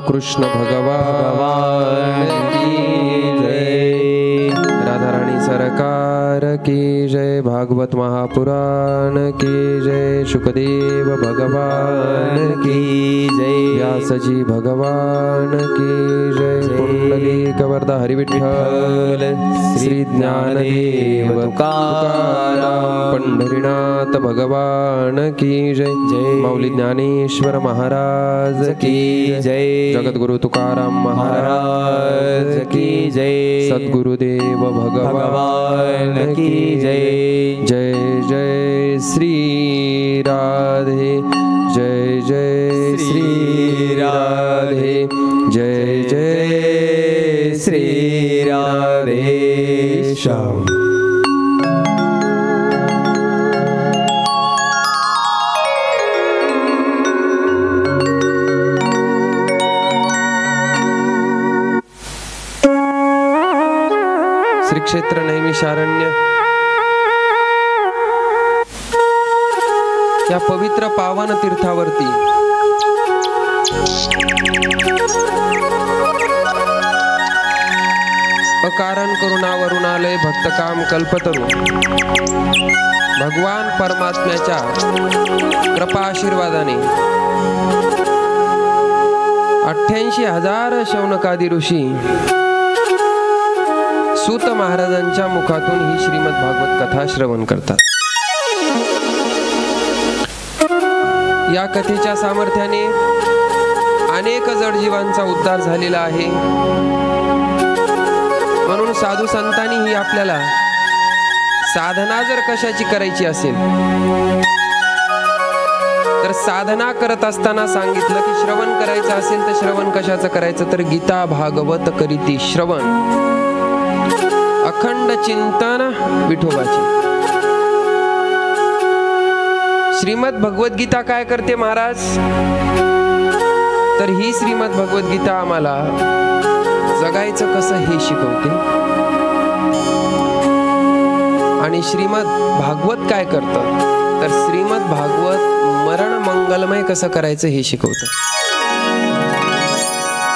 कृष्ण भगवान की जय। राधा रानी सरकार की जय। भागवत महापुराण की जय। शुकदेव भगवान की जय। व्यास जी भगवान की जय। पुंडलीक वरदा हरि विठ्ठल श्री ज्ञानदेव तुकाराम पंढरीनाथ भगवान की जय। जय माऊली ज्ञानेश्वर महाराज की जय। जगद्गुरु तुकाराम महाराज की जय। सद्गुरुदेव भगवान की जय। जय जय श्री राधे। जय जय श्री राधे। जय जय श्री राधे श्याम। श्री क्षेत्र नैमिषारण्य या पवित्र पावन तीर्थावरती अकारण करुणावरुणालय भक्तकाम कल्पतरू भगवान परमात्म्याच्या कृपा आशीर्वादाने 88,000 शौनकादी ऋषी सूत महाराजांच्या मुखातून ही श्रीमद भागवत कथा श्रवण करतात। या कथेच्या सामर्थ्याने अनेक जडजीवांचा उद्धार झालेला आहे। म्हणून साधू संतांनी ही आपल्याला साधना जर कशाची करायची असेल तर साधना करत असताना सांगितलं की श्रवण करायचं असेल तर श्रवण कशाचं करायचं तर गीता भागवत करीती श्रवण अखंड चिंतन विठोबाची। श्रीमद भगवत गीता काय करते महाराज तर ही श्रीमद भगवत गीता आम्हाला जगायचं कसं हे शिकवते। आणि श्रीमद भागवत काय करतं तर श्रीमद भागवत मरण मंगलमय कसं करायचं हे शिकवतं।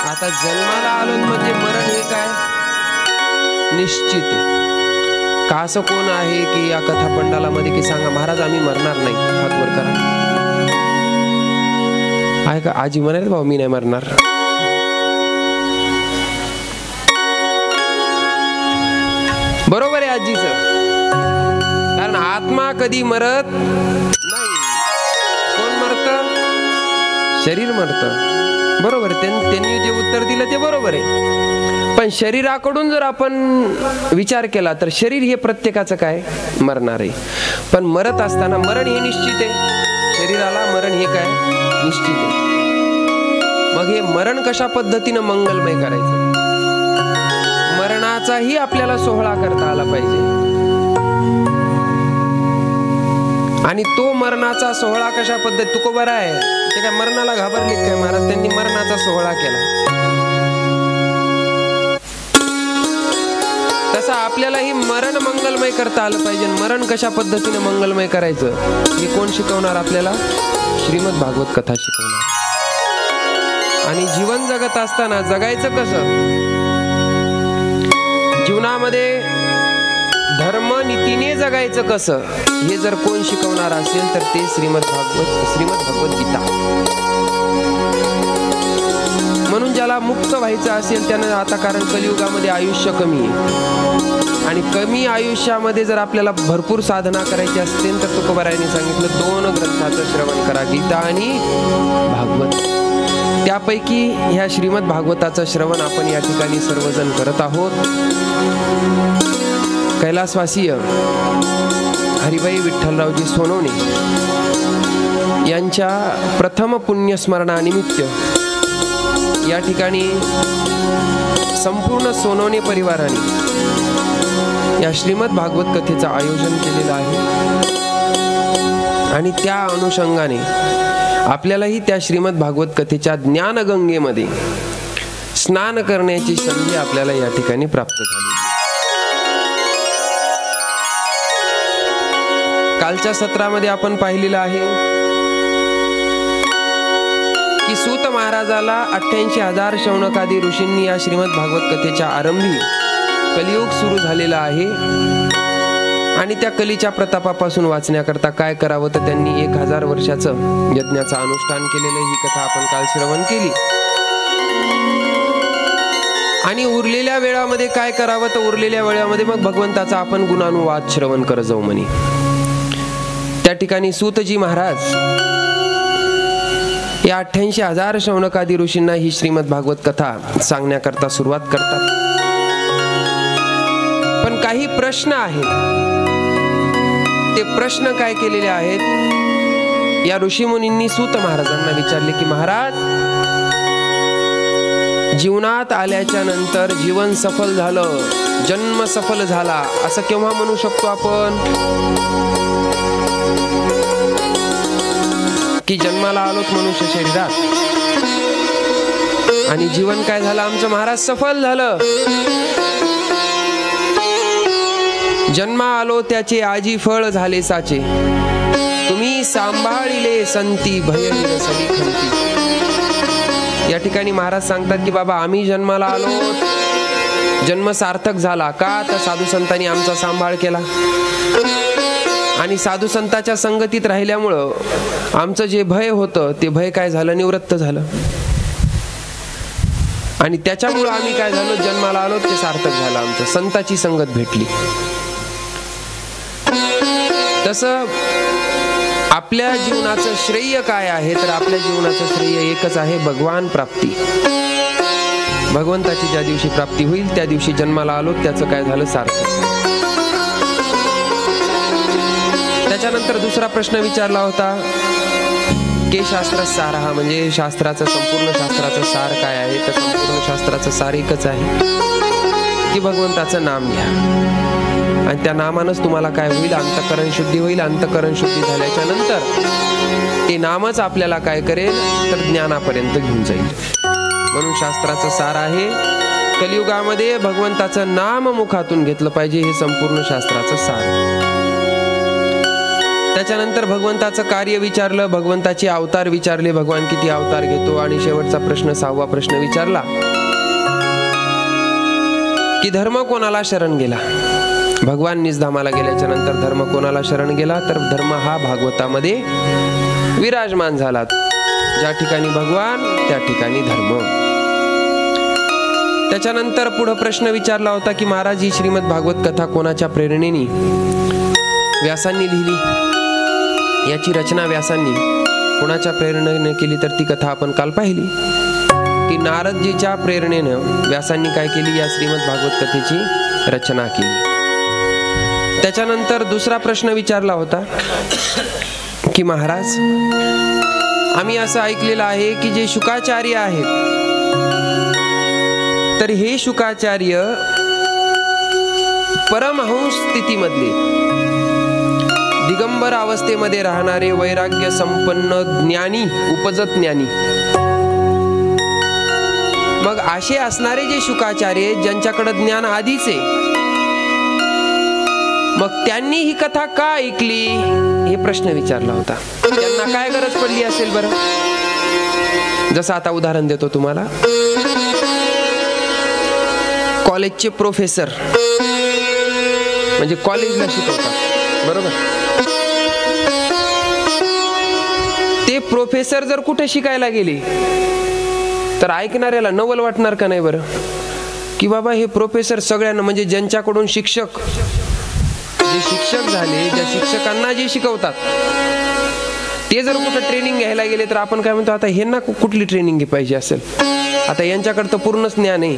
आता जन्माला आलोत म्हणजे मरण हे काय निश्चित आहे का। असं कोण आहे की या कथा पंडालामध्ये की सांगा महाराज आम्ही मरणार नाही, हात वर करा। आहे का आजी म्हणाले भाऊ मी नाही मरणार। बरोबर आहे आजीचं, कारण आत्मा कधी मरत नाही। कोण मरत शरीर मरत बरोबर। त्यांनी जे उत्तर दिलं ते बरोबर आहे। पण शरीराकडून जर आपण विचार केला तर शरीर हे प्रत्येकाचं काय मरणार आहे। पण मरत असताना मरण हे निश्चित आहे, शरीराला मरण हे काय निश्चित आहे। मग हे मरण कशा पद्धतीनं मंगलमय करायचं, मरणाचाही आपल्याला सोहळा करता आला पाहिजे। आणि तो मरणाचा सोहळा कशा पद्धती तुकोबरा आहे ते काय मरणाला घाबरले काय महाराज, त्यांनी मरणाचा सोहळा केला। तसं आपल्यालाही मरण मंगलमय करता आलं पाहिजे। मरण कशा पद्धतीने मंगलमय करायचं हे कोण शिकवणार आपल्याला, श्रीमद भागवत कथा शिकवणार। आणि जीवन जगत असताना जगायचं कसं, जीवनामध्ये धर्म नीतीने जगायचं कसं हे जर कोण शिकवणार असेल तर ते श्रीमद भगवत गीता। म्हणून ज्याला मुक्त व्हायचं असेल त्यानं आता, कारण कलियुगामध्ये आयुष्य कमी आहे आणि कमी आयुष्यामध्ये जर आपल्याला भरपूर साधना करायची असतील तर तुकोबारायांनी सांगितलं 2 ग्रंथाचं श्रवण करा, गीता आणि भागवत। त्यापैकी ह्या श्रीमद भागवताचं श्रवण आपण या ठिकाणी सर्वजण करत आहोत। कैलासवासीय हरिभाई विठ्ठलरावजी सोनवणे यांच्या प्रथम पुण्यस्मरणानिमित्त या ठिकाणी संपूर्ण सोनवणे परिवाराने या श्रीमद भागवत कथेचं आयोजन केलेलं आहे। आणि त्या अनुषंगाने आपल्यालाही त्या श्रीमद भागवत कथेच्या ज्ञानगंगेमध्ये स्नान करण्याची संधी आपल्याला या ठिकाणी प्राप्त झाली। कालच्या सत्रामध्ये आपण पाहिलेलं आहे की सूत महाराजाला 88,000 शौनकादी ऋषींनी या श्रीमद भागवत कथेच्या आरंभी कलियुग सुरू झालेला आहे आणि त्या कलीच्या प्रतापापासून वाचण्याकरता काय करावं, तर त्यांनी 1000 वर्षाचं यज्ञाचं अनुष्ठान केलेलं. ही कथा आपण काल श्रवण केली. आणि उरलेल्या वेळामध्ये काय करावं, तर उरलेल्या वेळामध्ये मग भगवंताचा आपण गुणानुवाद श्रवण करत जाऊ म्हणे. त्या ठिकाणी सूतजी महाराज या 88,000 शौनकादी ऋषींना ही श्रीमद भागवत कथा सांगण्याकरता सुरुवात करतात. पण काही प्रश्न आहेत. ते प्रश्न काय केलेले आहेत, या ऋषीमुनींनी सूत महाराजांना विचारले की महाराज, जीवनात आल्याच्या नंतर जीवन सफल झालं, जन्म सफल झाला असं केव्हा म्हणू शकतो आपण? की जन्माला आलोत मनुष्य शरीरात आणि जीवन काय झालं आमचं महाराज, सफल झालं. जन्मा आलो त्याचे आजी फळ झाले साचे, तुम्ही सांभाळिले संती भय निरसली खंती. या ठिकाणी महाराज सांगतात की बाबा आम्ही जन्माला आलो, जन्म सार्थक झाला का, तर साधू संतांनी आमचा सांभाळ केला आणि साधू संतांच्या संगतीत राहिल्यामुळं आमचं जे भय होतं ते भय काय झालं, निवृत्त झालं आणि त्याच्यामुळं आम्ही काय झालो, जन्माला आलो ते सार्थक झालं, आमचं संताची संगत भेटली. तसं आपल्या जीवनाचं श्रेय काय आहे, तर आपल्या जीवनाचं श्रेय एकच आहे, भगवान प्राप्ती. भगवंताची ज्या दिवशी प्राप्ती होईल त्या दिवशी जन्माला आलो त्याचं काय झालं, सार्थक. त्याच्यानंतर दुसरा प्रश्न विचारला होता के शास्त्र सार, हा म्हणजे शास्त्राचं संपूर्ण शास्त्राचं सार काय आहे, तर संपूर्ण शास्त्राचं सार एकच आहे की भगवंताचं नाम घ्या आणि त्या नामानंच तुम्हाला काय होईल, अंतःकरण शुद्धी होईल. अंतःकरण शुद्धी झाल्याच्या नंतर ते नामच आपल्याला काय करेल, तर ज्ञानापर्यंत घेऊन जाईल. म्हणून शास्त्राचं सार आहे, कलियुगामध्ये भगवंताचं नाम मुखातून घेतलं पाहिजे, हे संपूर्ण शास्त्राचं सार. त्याच्यानंतर भगवंताचं कार्य विचारलं, भगवंताचे अवतार विचारले, भगवान किती अवतार घेतो आणि शेवटचा प्रश्न 6वा प्रश्न विचारला की धर्म कोणाला शरण गेला. भगवान निजधामाला गेल्याच्या नंतर धर्म कोणाला शरण गेला, तर धर्म हा भागवतामध्ये विराजमान झाला. ज्या ठिकाणी भगवान त्या ठिकाणी धर्म. त्याच्यानंतर पुढे प्रश्न विचारला होता की महाराज ही श्रीमद भागवत कथा कोणाच्या प्रेरणेने व्यासांनी लिहिली, याची रचना व्यासांनी कोणाच्या प्रेरणेने केली, तर ती कथा आपण काल पाहिली की नारदजीच्या प्रेरणेनं व्यासांनी काय केली, या श्रीमद भागवत कथेची रचना केली. त्याच्यानंतर दुसरा प्रश्न विचारला होता की महाराज आम्ही असं ऐकलेलं आहे की जे शुकाचार्य आहेत, तर हे शुकाचार्य परमहंस स्थितीमधले दिगंबर अवस्थेमध्ये राहणारे वैराग्य संपन्न ज्ञानी, उपजत ज्ञानी. मग असे असणारे जे शुकाचार्य ज्यांच्याकडे ज्ञान आधीच आहे, मग त्यांनी ही कथा का ऐकली, हे प्रश्न विचारला होता. त्यांना काय गरज पडली असेल बरं. जसं आता उदाहरण देतो तुम्हाला, कॉलेजचे प्रोफेसर म्हणजे कॉलेजला शिकवतात, बरोबर. ते प्रोफेसर जर कुठे शिकायला गेले तर ऐकणाऱ्याला नवल वाटणार का नाही बरं, की बाबा हे प्रोफेसर सगळ्यांना, म्हणजे ज्यांच्याकडून शिक्षक, जे शिक्षक झाले, ज्या शिक्षकांना जे शिकवतात ते जर कुठं ट्रेनिंग घ्यायला गेले तर आपण काय म्हणतो, आता ह्यांना कुठली ट्रेनिंग पाहिजे असेल, आता यांच्याकडे तर पूर्णच ज्ञान आहे.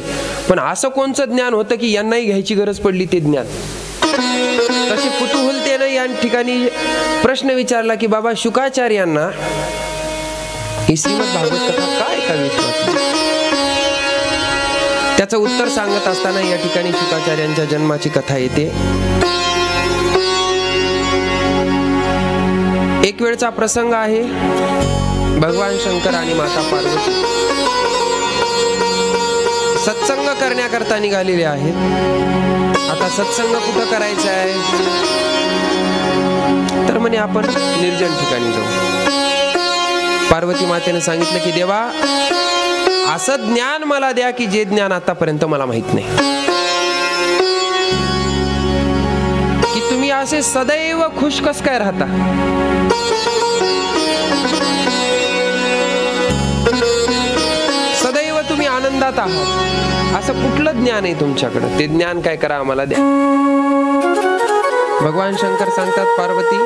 पण असं कोणचं ज्ञान होतं की यांनाही घ्यायची गरज पडली ते ज्ञान. तसे कुतूहलतेनं या ठिकाणी प्रश्न विचारला की बाबा शुकाचार्यांना ही श्रीमद भागवत कथा काय ऐकावी वाटली. त्याचं उत्तर सांगत असताना या ठिकाणी शुकाचार्यांच्या जन्माची कथा येते. एक वेळचा प्रसंग आहे, भगवान शंकर आणि माता पार्वती सत्संग करण्याकरता निघालेले आहेत. आता सत्संग कुठं करायचा आहे, तर म्हणे आपण निर्जन ठिकाणी जाऊ. पार्वती मातेने सांगितलं की देवा, असं ज्ञान मला द्या की जे ज्ञान आतापर्यंत मला माहित नाही, की तुम्ही असे सदैव खुश कस काय राहता. सदैव तुम्ही आनंदात आहात, असं कुठलं ज्ञान आहे तुमच्याकडे, ते ज्ञान काय करा आम्हाला द्या. भगवान शंकर सांगतात, पार्वती,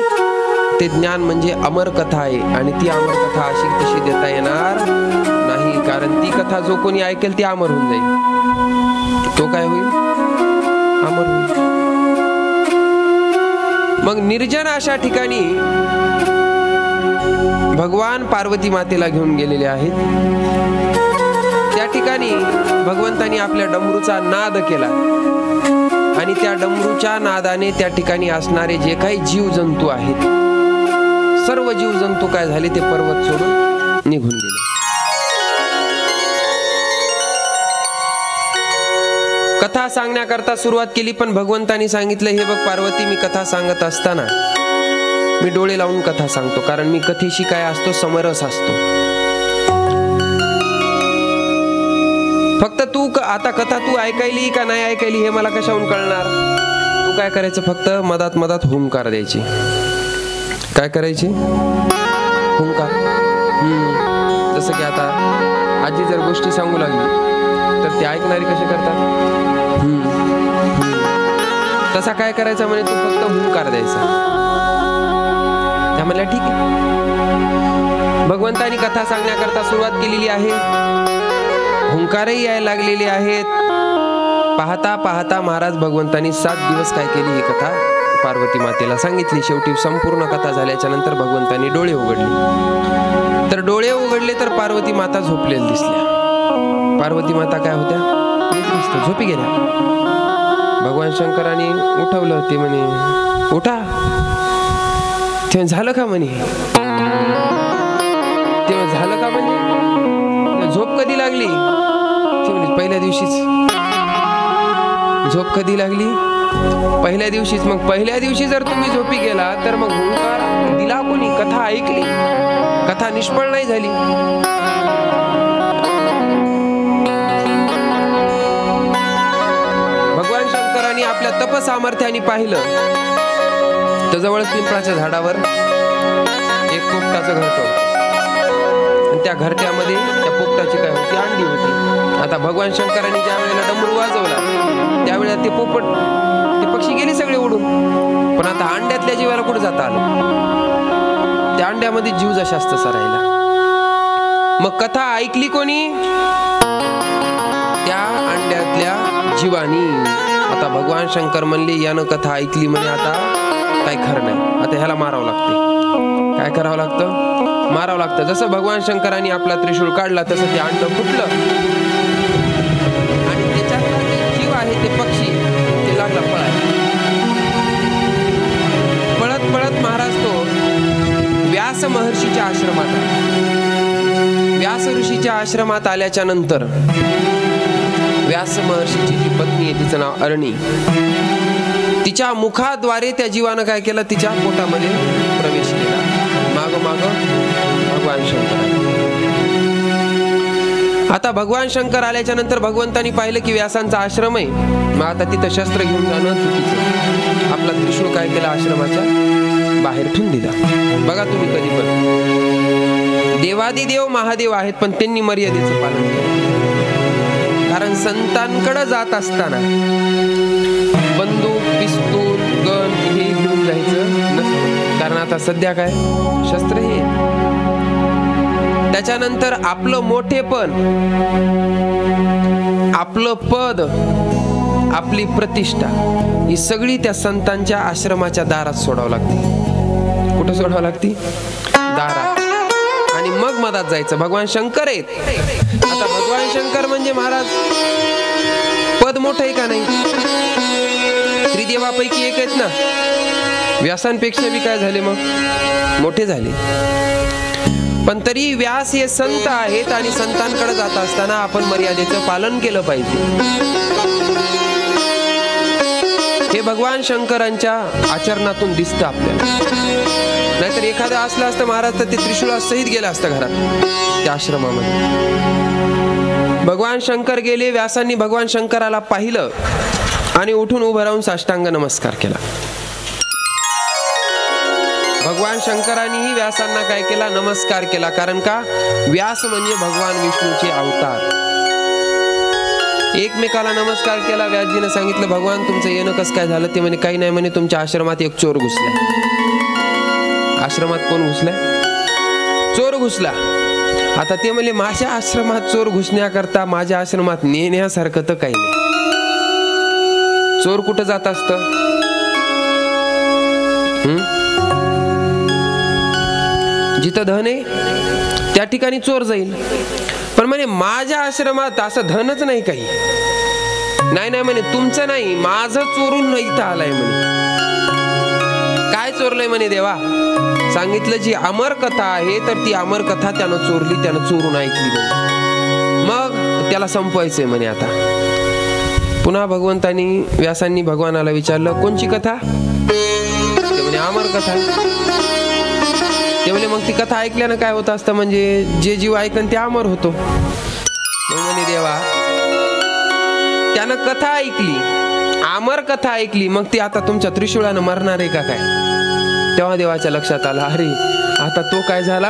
ते ज्ञान म्हणजे अमर कथा आहे, आणि ती अमर कथा अशी तशी देता येणार नाही, कारण ती कथा जो कोणी ऐकेल ती अमर होऊन जाईल. तो काय होईल? अमर होईल. मग निर्जन अशा ठिकाणी भगवान पार्वती मातेला घेऊन गेलेले आहेत. त्या ठिकाणी भगवंतानी आपल्या डमरूचा नाद केला, आणि त्या डमरूच्या नादाने त्या ठिकाणी असणारे जे काही जीवजंतू आहेत, सर्व जीवजंतू काय झाले, ते पर्वत सोडून निघून गेले. कथा सांगण्याकरता सुरुवात केली, पण भगवंतानी सांगितलं, हे बघ पार्वती, मी कथा सांगत असताना मी डोळे लावून कथा सांगतो, कारण मी कथेशी काय असतो, समरस असतो. फक्त तू आता कथा तू ऐकायली का नाही ऐकायली हे मला कशाहून कळणार. तू काय करायचं, फक्त मधात मधात हुंकार द्यायची. काय करायची? हुंकार. जसं की आता आजी जर गोष्टी सांगू लागली तर ते ऐकणारी कसे करतात, तसा काय करायचा म्हणे, तू फक्त हुंकार द्यायचा. त्या म्हणल्या ठीक आहे. भगवंतानी कथा सांगण्याकरता सुरुवात केलेली आहे, हुंकारही यायला लागलेले आहेत. पाहता पाहता महाराज भगवंतानी 7 दिवस काय केली, ही कथा पार्वती मातेला सांगितली. शेवटी संपूर्ण कथा झाल्याच्या नंतर भगवंतानी डोळे उघडले. तर डोळे उघडले तर पार्वती माता झोपलेल्या दिसल्या. पार्वती माता काय होत्या, झोपी गेल्या. भगवान शंकरांनी उठवलं. ते म्हणे, उठा. ते झालं का म्हणे, ते झालं का म्हणजे, झोप कधी लागली. ते म्हणे पहिल्या दिवशीच. झोप कधी लागली, पहिल्या दिवशीच. मग पहिल्या दिवशी जर तुम्ही झोपी गेला तर मग हुंकार दिला कोणी, कथा ऐकली, कथा निष्फळ नाही झाली. भगवान शंकरांनी आपल्या तपसामर्थ्याने पाहिलं तर जवळच पिंपळाच्या झाडावर एक पोपटाचं घरटं होतं, आणि त्या घरट्यामध्ये त्या पोपटाची काय होती, अंडी होती. आता भगवान शंकरांनी ज्या वेळेला डमरू वाजवला त्यावेळेला ते पोपट, ते पक्षी गेले सगळे उडून. पण आता अंड्यातल्या जीवाला कुठे जाता आलं, त्या अंड्यामध्ये जीव जशास तसा राहिला. मग कथा ऐकली कोणी, त्या अंड्यातल्या जीवानी. आता भगवान शंकर म्हणले, यानं कथा ऐकली म्हणे, आता काही खरं नाही, आता ह्याला मारावं लागते. काय करावं लागतं, मारावं लागतं. जसं भगवान शंकरांनी आपला त्रिशूळ काढला तसं ते अंड फुटलं, आणि त्याच्यातला जे जीव आहे ते पक्षी ते लागला पळायला. पळत पळत महाराज तो व्यास महर्षीच्या आश्रमात आला. व्यास ऋषीच्या आश्रमात आल्याच्या नंतर व्यास महर्षीची जी पत्नी आहे, तिचं नाव अरणी, तिच्या मुखाद्वारे त्या जीवानं काय केलं, तिच्या पोटामध्ये प्रवेश केला. माग माग भगवान शंकर. आता भगवान शंकर आल्याच्या नंतर भगवंतानी पाहिलं की व्यासांचा आश्रम आहे, मग आता तिथं शस्त्र घेऊन जाणं चुकीचं. आपला त्रिशूळ काय केला, आश्रमाच्या बाहेर ठेवून दिला. बघा तुम्ही कधी पण देवादिदेव महादेव आहेत, पण त्यांनी मर्यादेचं पालन केलं. कारण संतांकडे जात असताना बंदूक, पिस्तूल, गन हे घेऊन जायचं नसतं, कारण आता सध्या काय शस्त्र हे. त्याच्यानंतर आपलं मोठेपण, आपलं पद, आपली प्रतिष्ठा ही सगळी त्या संतांच्या आश्रमाच्या दारात सोडावं लागते. कुठं सोडावं लागते, दारात. आणि मग मधात जायचं. भगवान शंकर आहेत. आता भगवान शंकर म्हणजे महाराज पद मोठं आहे का नाही, त्रिदेवापैकी एक आहेत ना. व्यासांपेक्षा बी काय झाले, मग मोठे झाले. पण तरी व्यास हे संत आहेत, आणि संतांकडे जात असताना आपण मर्यादेचं पालन केलं पाहिजे. हे भगवान शंकरांच्या आचरणातून दिसतं आपल्याला. नाहीतर एखादं असलं असतं महाराज तर ते त्रिशूळासहित गेलं असतं घरात त्या आश्रमामध्ये. भगवान शंकर गेले. व्यासांनी भगवान शंकराला पाहिलं आणि उठून उभं राहून साष्टांग नमस्कार केला. भगवान शंकरांनीही व्यासांना काय केला? नमस्कार केला. कारण का? व्यास म्हणजे भगवान विष्णूचे अवतार. एकमेकाला नमस्कार केला. व्यासजीने सांगितलं, भगवान तुमचं येणं कसं काय झालं? ते म्हणे काही नाही म्हणे, तुमच्या आश्रमात एक चोर घुसलाय. आश्रमात कोण घुसलाय? चोर घुसला. आता ते म्हणले, माझ्या आश्रमात चोर घुसण्याकरता माझ्या आश्रमात नेण्यासारखं तर काही नाही. चोर कुठं जात असत? जिथं धन आहे त्या ठिकाणी चोर जाईल. पण म्हणे माझ्या आश्रमात असं धनच नाही काही. नाही म्हणे, तुमचं नाही, माझं चोरून इथं आलाय म्हणे. काय चोरलंय म्हणे देवा? सांगितलं जी अमर कथा आहे तर ती अमर कथा त्यानं चोरली, त्यानं चोरून ऐकली म्हणे. मग त्याला संपवायचंय म्हणे. आता पुन्हा भगवंतांनी व्यासांनी भगवानाला विचारलं, कोणची कथा? ते म्हणे अमर कथा. ते म्हणे मग ती कथा ऐकल्यानं काय होत असतं? म्हणजे जे जीव ऐकन ते अमर होतो. मग म्हणे देवा, त्यानं कथा ऐकली, अमर कथा ऐकली, मग ती आता तुमच्या त्रिशूळानं मरणार आहे का काय? तेव्हा देवाच्या लक्षात आलं, अरे आता तो काय झाला?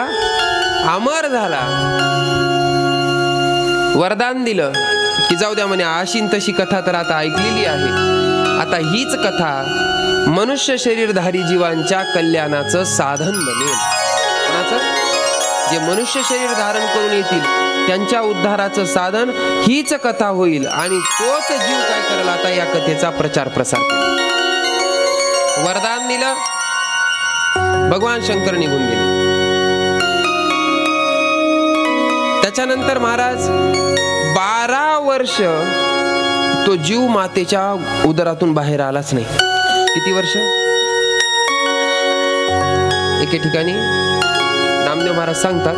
अमर झाला. वरदान दिलं की जाऊ द्या म्हणे, आशीन तशी कथा तर आता ऐकलेली आहे. आता हीच कथा मनुष्य शरीरधारी जीवांच्या कल्याणाचं साधन बनेल. जे मनुष्य शरीर धारण करून येतील त्यांच्या उद्धाराचं साधन हीच कथा होईल. आणि तोच जीव काय करेल? आता या कथेचा प्रचार प्रसार करेल. वरदान दिलं. भगवान शंकर निघून गेले. त्याच्यानंतर महाराज 12 वर्ष तो जीव मातेच्या उदरातून बाहेर आलाच नाही. किती वर्ष? एके ठिकाणी नामदेव महाराज सांगतात,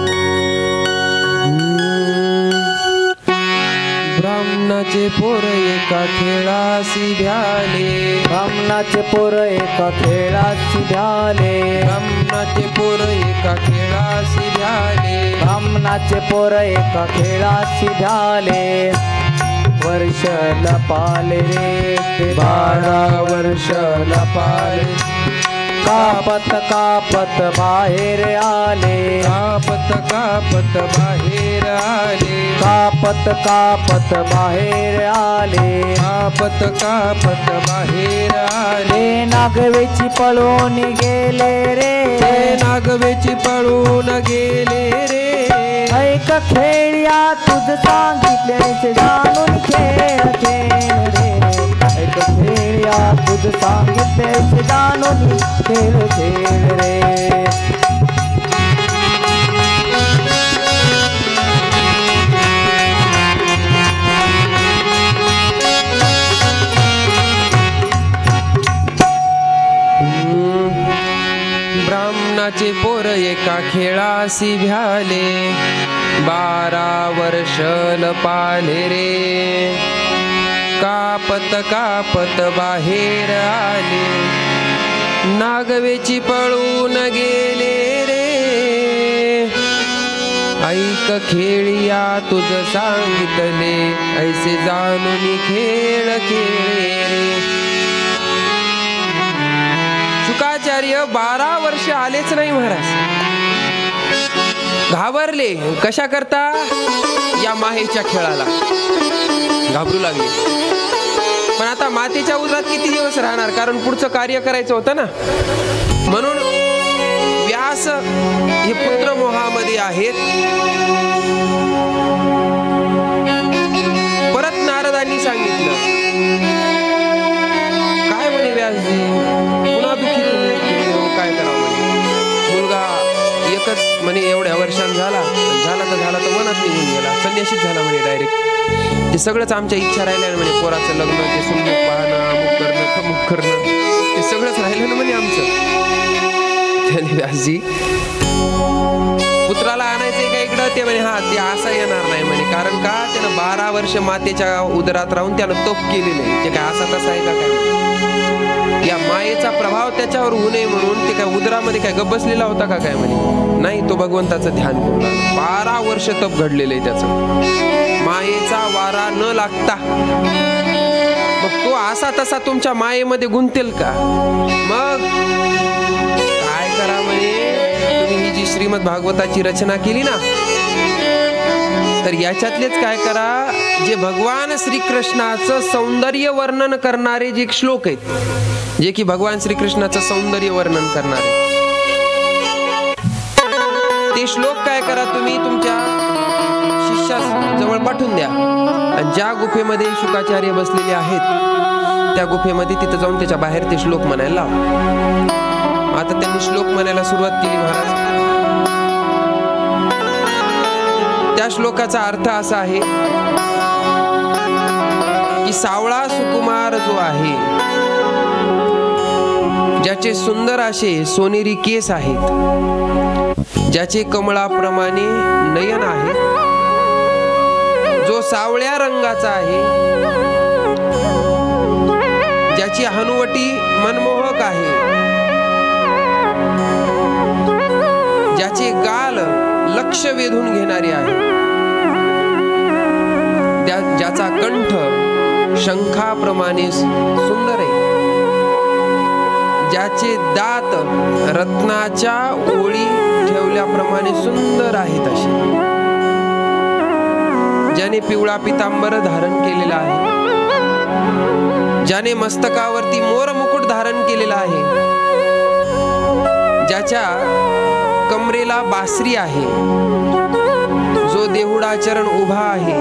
ब्राह्मणाचे पोर एका खेळासी भ्याले. ब्राह्मणाचे पोर एका खेळासी भ्याले. ब्राह्मणाचे पोर एका खेळासी भ्याले. ब्राह्मणाचे पोर एका खेळासी भ्याले. वर्ष लपाले रे ते 12 वर्ष लपाले. कापत कापत बाहेर आले. कापत कापत बाहेर आले. कापत कापत बाहेर आले. कापत कापत बाहेर आले. नागवेची पळून गेले रे. नागवेची पळून गेले रे. ऐक खेळ्या तुझ सांगितले जाणून खेळ खेळ रे. ऐक खेळ्या तुझ सांगितले जाणून खेळ खेळ रे. ब्राह्मणाचे पोर एका खेळासी भ्याले. 12 वर्ष लपाले रे. कापत कापत बाहेर आले. नागवेची पळून गेले रे. ऐक खेळिया तुझ सांगितले ऐसे जाणून खेळ खेळे रे. शुकाचार्य 12 वर्ष आलेच नाही महाराज. घाबरले. कशा करता? या माहेच्या खेळाला घाबरू लागले. पण आता मातेच्या उदरात किती दिवस राहणार? कारण पुढचं कार्य करायचं होतं ना. म्हणून व्यास हे पुत्र मोहामध्ये आहेत. परत नारदांनी सांगितलं, काय म्हणे व्यासजी, पुन्हा दुःखी काय करावं? मुलगा एकच म्हणे एवढ्या वर्षांत झाला तर मनात निघून गेला, संन्याशीच झाला म्हणे डायरेक्ट. ते सगळंच आमच्या इच्छा राहिल्या म्हणे. पोराचं लग्न, ते सुंदर पाहणं, अमुक करणं, तमुक करणं, ते सगळंच राहिलं ना म्हणे आमचं. त्याने व्यासजी पुत्राला आणायचंय का इकडं? ते म्हणे हा, ते असं येणार नाही म्हणे. कारण का? त्यानं 12 वर्ष मातेच्या उदरात राहून त्यानं तप केलेलं आहे. ते काय असा तसा आहे का काय? या मायेचा प्रभाव त्याच्यावर होऊ नये म्हणून ते काय उदरामध्ये काय गप बसलेला होता का काय म्हणे? नाही, तो भगवंताचं ध्यान करू लागला. 12 वर्ष तप घडलेलं आहे त्याचं, मायेचा वारा न लागता. मग तो असा तसा तुमच्या मायेमध्ये गुंतेल का? मग काय करा म्हणे, तुम्ही ही जी श्रीमद भागवताची रचना केली ना, तर याच्यातलेच काय करा, जे भगवान श्रीकृष्णाचं सौंदर्य वर्णन करणारे जे श्लोक आहेत, जे की भगवान श्रीकृष्णाचं सौंदर्य वर्णन करणारे ते श्लोक काय करा, तुम्ही तुमच्या शिष्याजवळ पाठवून द्या. आणि ज्या गुफेमध्ये शुकाचार्य बसलेले आहेत त्या गुफेमध्ये तिथं जाऊन त्याच्या बाहेर ते श्लोक म्हणायला लावा. आता त्यांनी श्लोक म्हणायला सुरुवात केली महाराज. त्या श्लोकाचा अर्थ असा आहे की सावळा सुकुमार जो आहे, ज्याचे सुंदर असे सोनेरी केस आहेत, ज्याचे कमळाप्रमाणे नयन आहे, जो सावळ्या रंगाचा आहे, ज्याची हनुवटी मनमोहक आहे, ज्याचे गाल लक्ष वेधून घेणारे आहे, ज्याचा कंठ शंखाप्रमाणे सुंदर आहे, ज्याचे दात रत्नाच्या ओळी ठेवल्याप्रमाणे सुंदर आहेत असे, ज्याने पिवळा पितांबर धारण केलेला आहे, ज्याने मस्तकावरती मोर मुकुट धारण केलेला आहे, ज्याच्या कमरेला बासरी आहे, जो देहुडाचरण उभा आहे,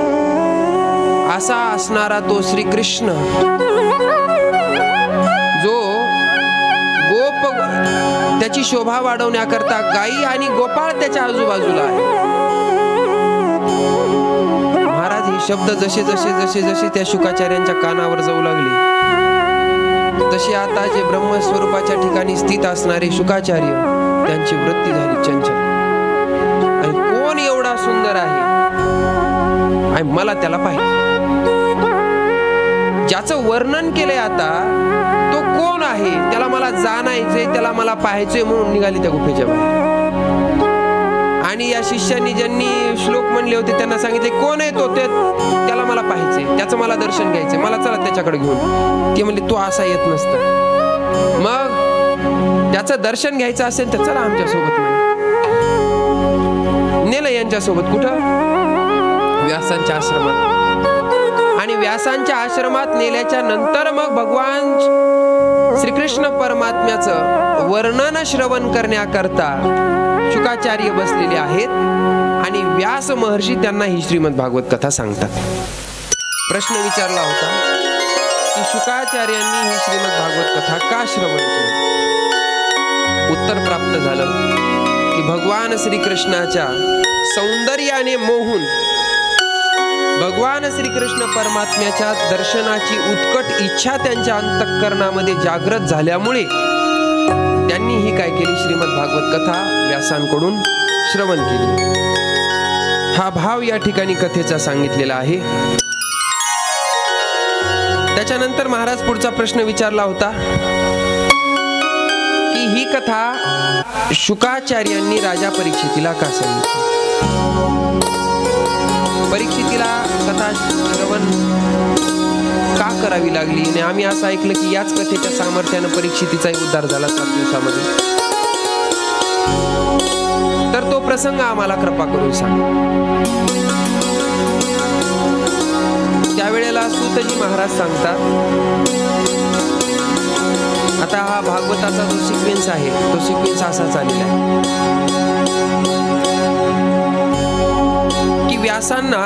असा असणारा तो श्रीकृष्ण, जो गोप त्याची शोभा वाढवण्याकरता गायी आणि गोपाळ त्याच्या आजूबाजूला आहे. महाराज हे शब्द जसे जसे जसे जसे त्या शुकाचार्यांच्या कानावर जाऊ लागले, तसे आता जे ब्रह्मस्वरूपाच्या ठिकाणी स्थित असणारे शुकाचार्य, त्यांची वृत्ती झाली चंचल. आणि कोण एवढा सुंदर आहे आणि मला त्याला पाहिजे, ज्याचं वर्णन केलंय आता तो कोण आहे, त्याला मला जाणायचंय, त्याला मला पाहायचंय म्हणून निघाली त्या गुफेच्या बाहेर. आणि या शिष्यांनी ज्यांनी श्लोक म्हणले होते त्यांना सांगितले कोण आहे तो, त्याला मला पाहायचंय, त्याचं मला दर्शन घ्यायचंय, मला चला त्याच्याकडे घेऊन. ते म्हणले तो असा येत नसतं. मग त्याचं दर्शन घ्यायचं असेल तर चला आमच्यासोबत म्हणे. नेलं यांच्यासोबत कुठं? व्यासांच्या आश्रमात. आणि व्यासांच्या आश्रमात नेल्याच्या नंतर मग भगवान श्रीकृष्ण परमात्म्याचं वर्णन श्रवण करण्याकरता शुकाचार्य बसलेले आहेत आणि व्यास महर्षी त्यांना ही श्रीमद भागवत कथा सांगतात. प्रश्न विचारला होता की शुकाचार्यांनी ही श्रीमद भागवत कथा का श्रवण केली? उत्तर प्राप्त झालं की भगवान श्रीकृष्णाच्या सौंदर्याने मोहून भगवान श्रीकृष्ण परमात्म्याच्या दर्शनाची उत्कट इच्छा त्यांच्या अंतःकरणामध्ये जागृत झाल्यामुळे त्यांनी ही काय केली, श्रीमद भागवत कथा व्यासांकडून श्रवण केली. हा भाव या ठिकाणी कथेचा सांगितलेला आहे. त्याच्यानंतर महाराज पुढचा प्रश्न विचारला होता की ही कथा शुकाचार्यांनी राजा परीक्षितीला का सांगितली? परीक्षितीला कथा श्रवण का करावी लागली? आणि आम्ही असं ऐकलं की याच कथेच्या सामर्थ्यानं परीक्षितीचाही उद्धार झाला 7 दिवसामध्ये. तर तो प्रसंग आम्हाला कृपा करून सांग. त्यावेळेला सूतजी महाराज सांगतात, आता हा भागवताचा जो सिक्वेन्स आहे तो सिक्वेन्स असा चाललेला आहे की व्यासांना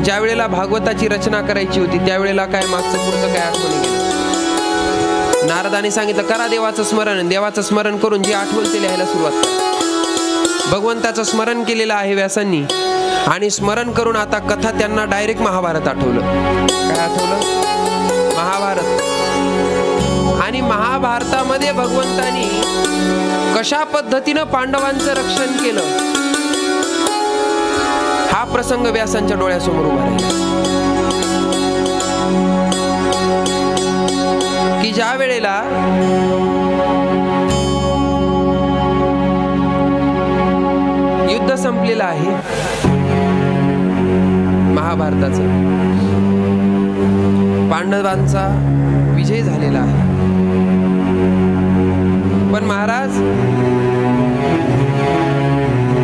ज्या वेळेला भागवताची रचना करायची होती त्यावेळेला काय मागचं पुढचं काय आठवण गेलं. नारदाने सांगितलं करा देवाचं स्मरण. देवाचं स्मरण करून जी आठवण ते लिहायला सुरुवात करा. भगवंताचं स्मरण केलेलं आहे व्यासांनी आणि स्मरण करून आता कथा त्यांना डायरेक्ट महाभारत आठवलं. काय आठवलं? महाभारत. आणि महाभारतामध्ये भगवंतानी कशा पद्धतीनं पांडवांचं रक्षण केलं हा प्रसंग व्यासांच्या डोळ्यासमोर उभा राहिला. की ज्या वेळेला युद्ध संपलेलं आहे महाभारताचं, पांडवांचा विजय झालेला आहे, पण महाराज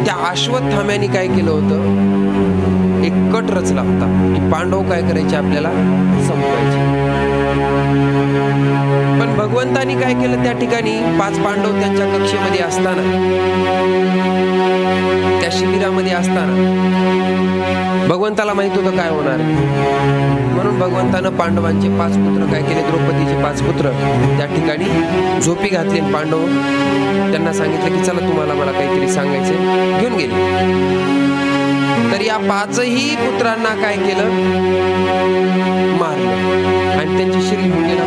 त्या अश्वत्थाम्याने काय केलं होतं, एक कट रचला होता की पांडव काय करायचे, आपल्याला संपवायचे. पण भगवंतानी काय केलं, त्या ठिकाणी 5 पांडव त्यांच्या कक्षेमध्ये असताना, त्या शिबिरामध्ये असताना भगवंताला माहित होतं काय होणार, म्हणून भगवंतानं पांडवांचे 5 पुत्र काय केले, द्रौपदीचे 5 पुत्र त्या ठिकाणी झोपी घातले. पांडव त्यांना सांगितलं की चला तुम्हाला मला काहीतरी सांगायचं, घेऊन गेले. तर या 5ही पुत्रांना काय केलं, मारलं आणि त्यांची शिरी होऊन गेला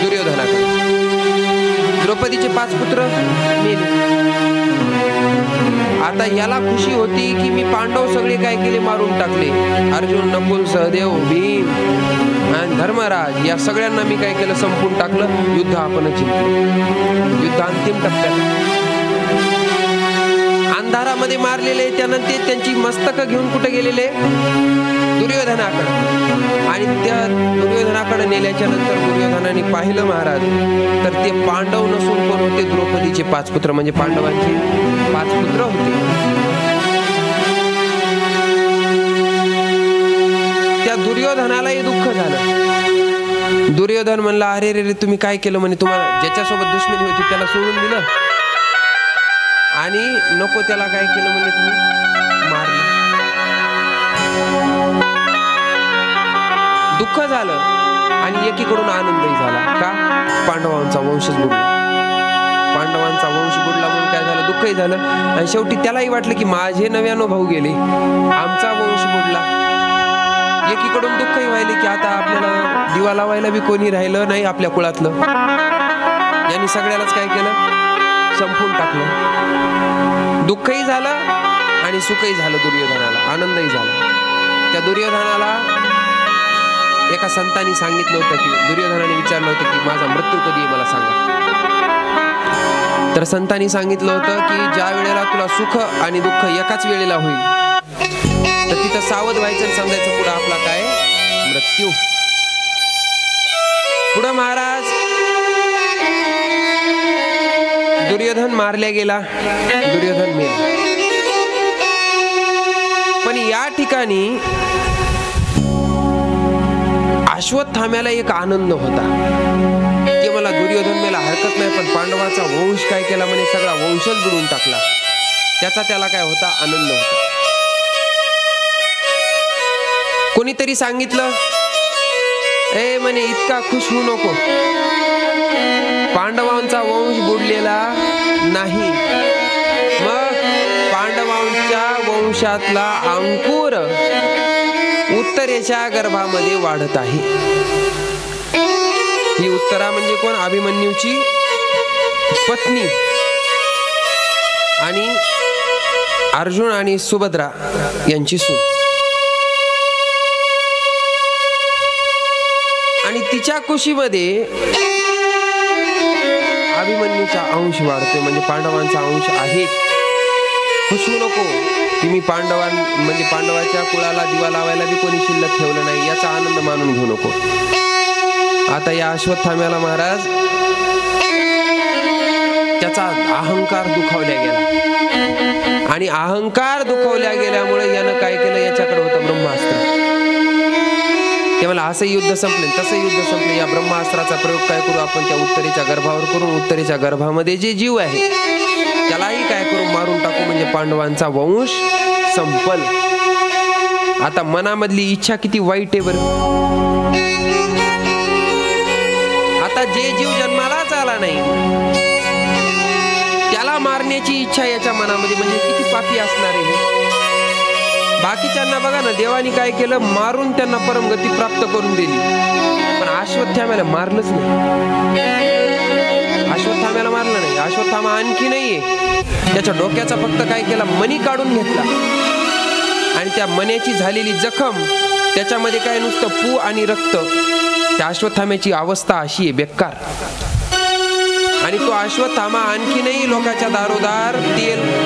दुर्योधनाकडे. द्रौपदीचे 5 पुत्र मेले. आता याला खुशी होती की मी पांडव सगळे काय केले, मारून टाकले. अर्जुन, नकुल, सहदेव, भीम आणि धर्मराज या सगळ्यांना मी काय केलं, संपून टाकलं. युद्ध आपणच जिंकलं. युद्ध अंतिम टप्प्यात अंधारामध्ये मारलेले. त्यानंतर त्यांची मस्तक घेऊन कुठे गेलेले, दुर्योधनाकडे. आणि त्या दुर्योधनाकडे नेल्याच्या नंतर दुर्योधनाने पाहिलं महाराज, तर ते पांडव नसून कोण होते, द्रौपदीचे 5 पुत्र, म्हणजे पांडवांचे 5 पुत्र होते. त्या दुर्योधनालाही दुःख झालं. दुर्योधन म्हणला, अरे रे तुम्ही काय केलं, म्हणे तुम्हाला ज्याच्यासोबत दुश्मनी होती त्याला सोडून दिलं आणि नको त्याला काय केलं, म्हणजे तुम्ही मारलं. दुःख झालं आणि एकीकडून आनंदही झाला. का, पांडवांचा वंशच बुडला. पांडवांचा वंश बुडला म्हणून काय झालं, दुःखही झालं. आणि शेवटी त्यालाही वाटलं की माझे 99 भाऊ गेले, आमचा वंश बुडला. एकीकडून दुःखही व्हायले की आता आपल्याला दिवा लावायला बी कोणी राहिलं नाही आपल्या कुळातलं. यांनी सगळ्यालाच काय केलं, संपून टाकलं. दुःखही झालं आणि सुखही झालं दुर्योधनाला, आनंदही झाला. त्या दुर्योधनाला एका संतांनी सांगितलं होतं की, दुर्योधनाने विचारलं होतं की माझा मृत्यू कधी आहे मला सांगा. तर संतांनी सांगितलं होतं की ज्या वेळेला तुला सुख आणि दुःख एकाच वेळेला होईल, तर तिथं सावध व्हायचं आणि समजायचं पुढं आपला काय, मृत्यू. पुढं महाराज दुर्योधन मारल्या गेला, दुर्योधन मेला. पण या ठिकाणी अश्वत्थाम्याला एक आनंद होता की मला दुर्योधन मेला हरकत नाही, पण पांडवाचा वंश काय केला, म्हणे सगळा वंशच बुडून टाकला. त्याचा त्याला काय होता, आनंद होता. कोणीतरी सांगितलं, ए म्हणे इतका खुश होऊ नको, पांडवांचा वंश बुडलेला नाही. मग पांडवांच्या वंशातला अंकुर उत्तरेच्या गर्भामध्ये वाढत आहे. ही उत्तरा म्हणजे कोण, अभिमन्यूची पत्नी आणि अर्जुन आणि सुभद्रा यांची सून. आणि तिच्या कुशीमध्ये अभिमन्यूचा अंश वाढतोय, म्हणजे पांडवांचा अंश आहे. खुश होऊ नको की मी म्हणजे पांडवाच्या कुळाला दिवा लावायला बी कोणी शिल्लक ठेवलं नाही, याचा आनंद मानून घेऊ नको. आता या अश्वत्थाम्याला महाराज त्याचा अहंकार दुखावल्या गेला. आणि अहंकार दुखावल्या गेल्यामुळे यानं काय केलं, याच्याकडे होतं ब्रह्मास्त्र. ते मला असं युद्ध संपले, तसं युद्ध संपले, या ब्रह्मास्त्राचा प्रयोग काय करू आपण, त्या उत्तरेच्या गर्भावर करून उत्तरेच्या गर्भामध्ये जे जीव आहे त्यालाही काय करू, मारून टाकू, म्हणजे पांडवांचा वंश संपल. आता मनामधली इच्छा किती वाईट आहे बरं. आता जे जीव जन्मालाच आला नाही त्याला मारण्याची इच्छा याच्या मनामध्ये, म्हणजे किती पापी असणार आहे. बाकीच्यांना बघा ना, देवानी काय केलं, मारून त्यांना परमगती प्राप्त करून दिली. पण अश्वत्थाम्याला मारलंच नाही. अश्वत्थाम्याला मारलं नाही. अश्वत्थामा आणखी नाहीये, त्याच्या डोक्याचा फक्त काय केला, मणी काढून घेतला. आणि त्या मण्याची झालेली जखम, त्याच्यामध्ये काय नुसतं पू आणि रक्त, त्या अश्वत्थाम्याची अवस्था अशी आहे बेकार. आणि तो अश्वत्थामा आणखीनही लोकांच्या दारोदार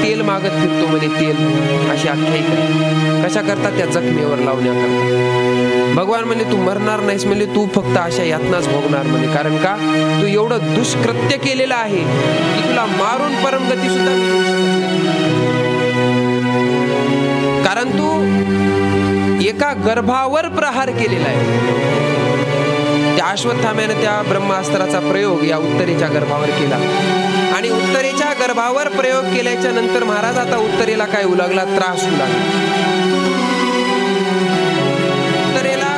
तेल मागत फिरतो म्हणे, तेल. अशी आख्यायिका. कशा करता? त्या जखमेवर लावण्याकरता. भगवान म्हणे तू मरणार नाहीस, म्हणजे तू फक्त अशा यातनाच भोगणार म्हणे. कारण का? तू एवढं दुष्कृत्य केलेलं आहे की तुला मारून परमगती सुद्धा मिळू शकत नाही. कारण तू एका गर्भावर प्रहार केलेला आहे. त्या अश्वत्थाम्याने त्या ब्रह्मास्त्राचा प्रयोग या उत्तरेच्या गर्भावर केला. आणि उत्तरेच्या गर्भावर प्रयोग केल्याच्या नंतर महाराज आता उत्तरेला काय होऊ लागला? त्रास होऊ लागला. उत्तरेला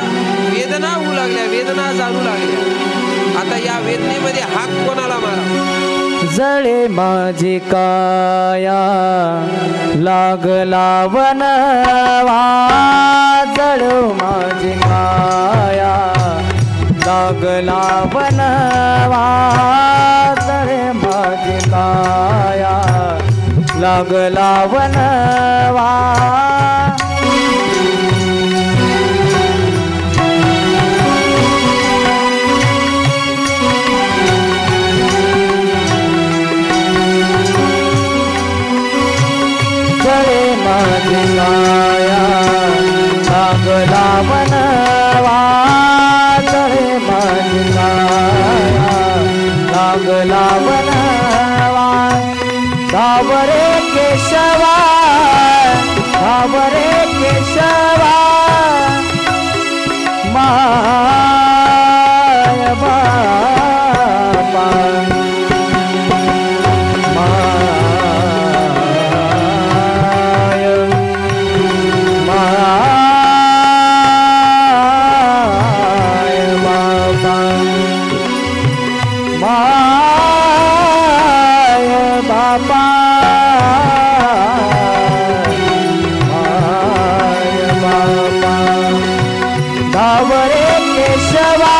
वेदना होऊ लागल्या, वेदना जाणू लागल्या. आता या वेदनेमध्ये हाक कोणाला मारा? जळे माझी काया लागला वनवा, जळो माझी काया लागला वनवा, जळे माझी काया लागला वनवा. जळे माझी काया लागला वनवा, जळे माझी काया लागला वनवा. धावरे केशवा, धावरे केशवा, माय बाबा, धावरे केशवा,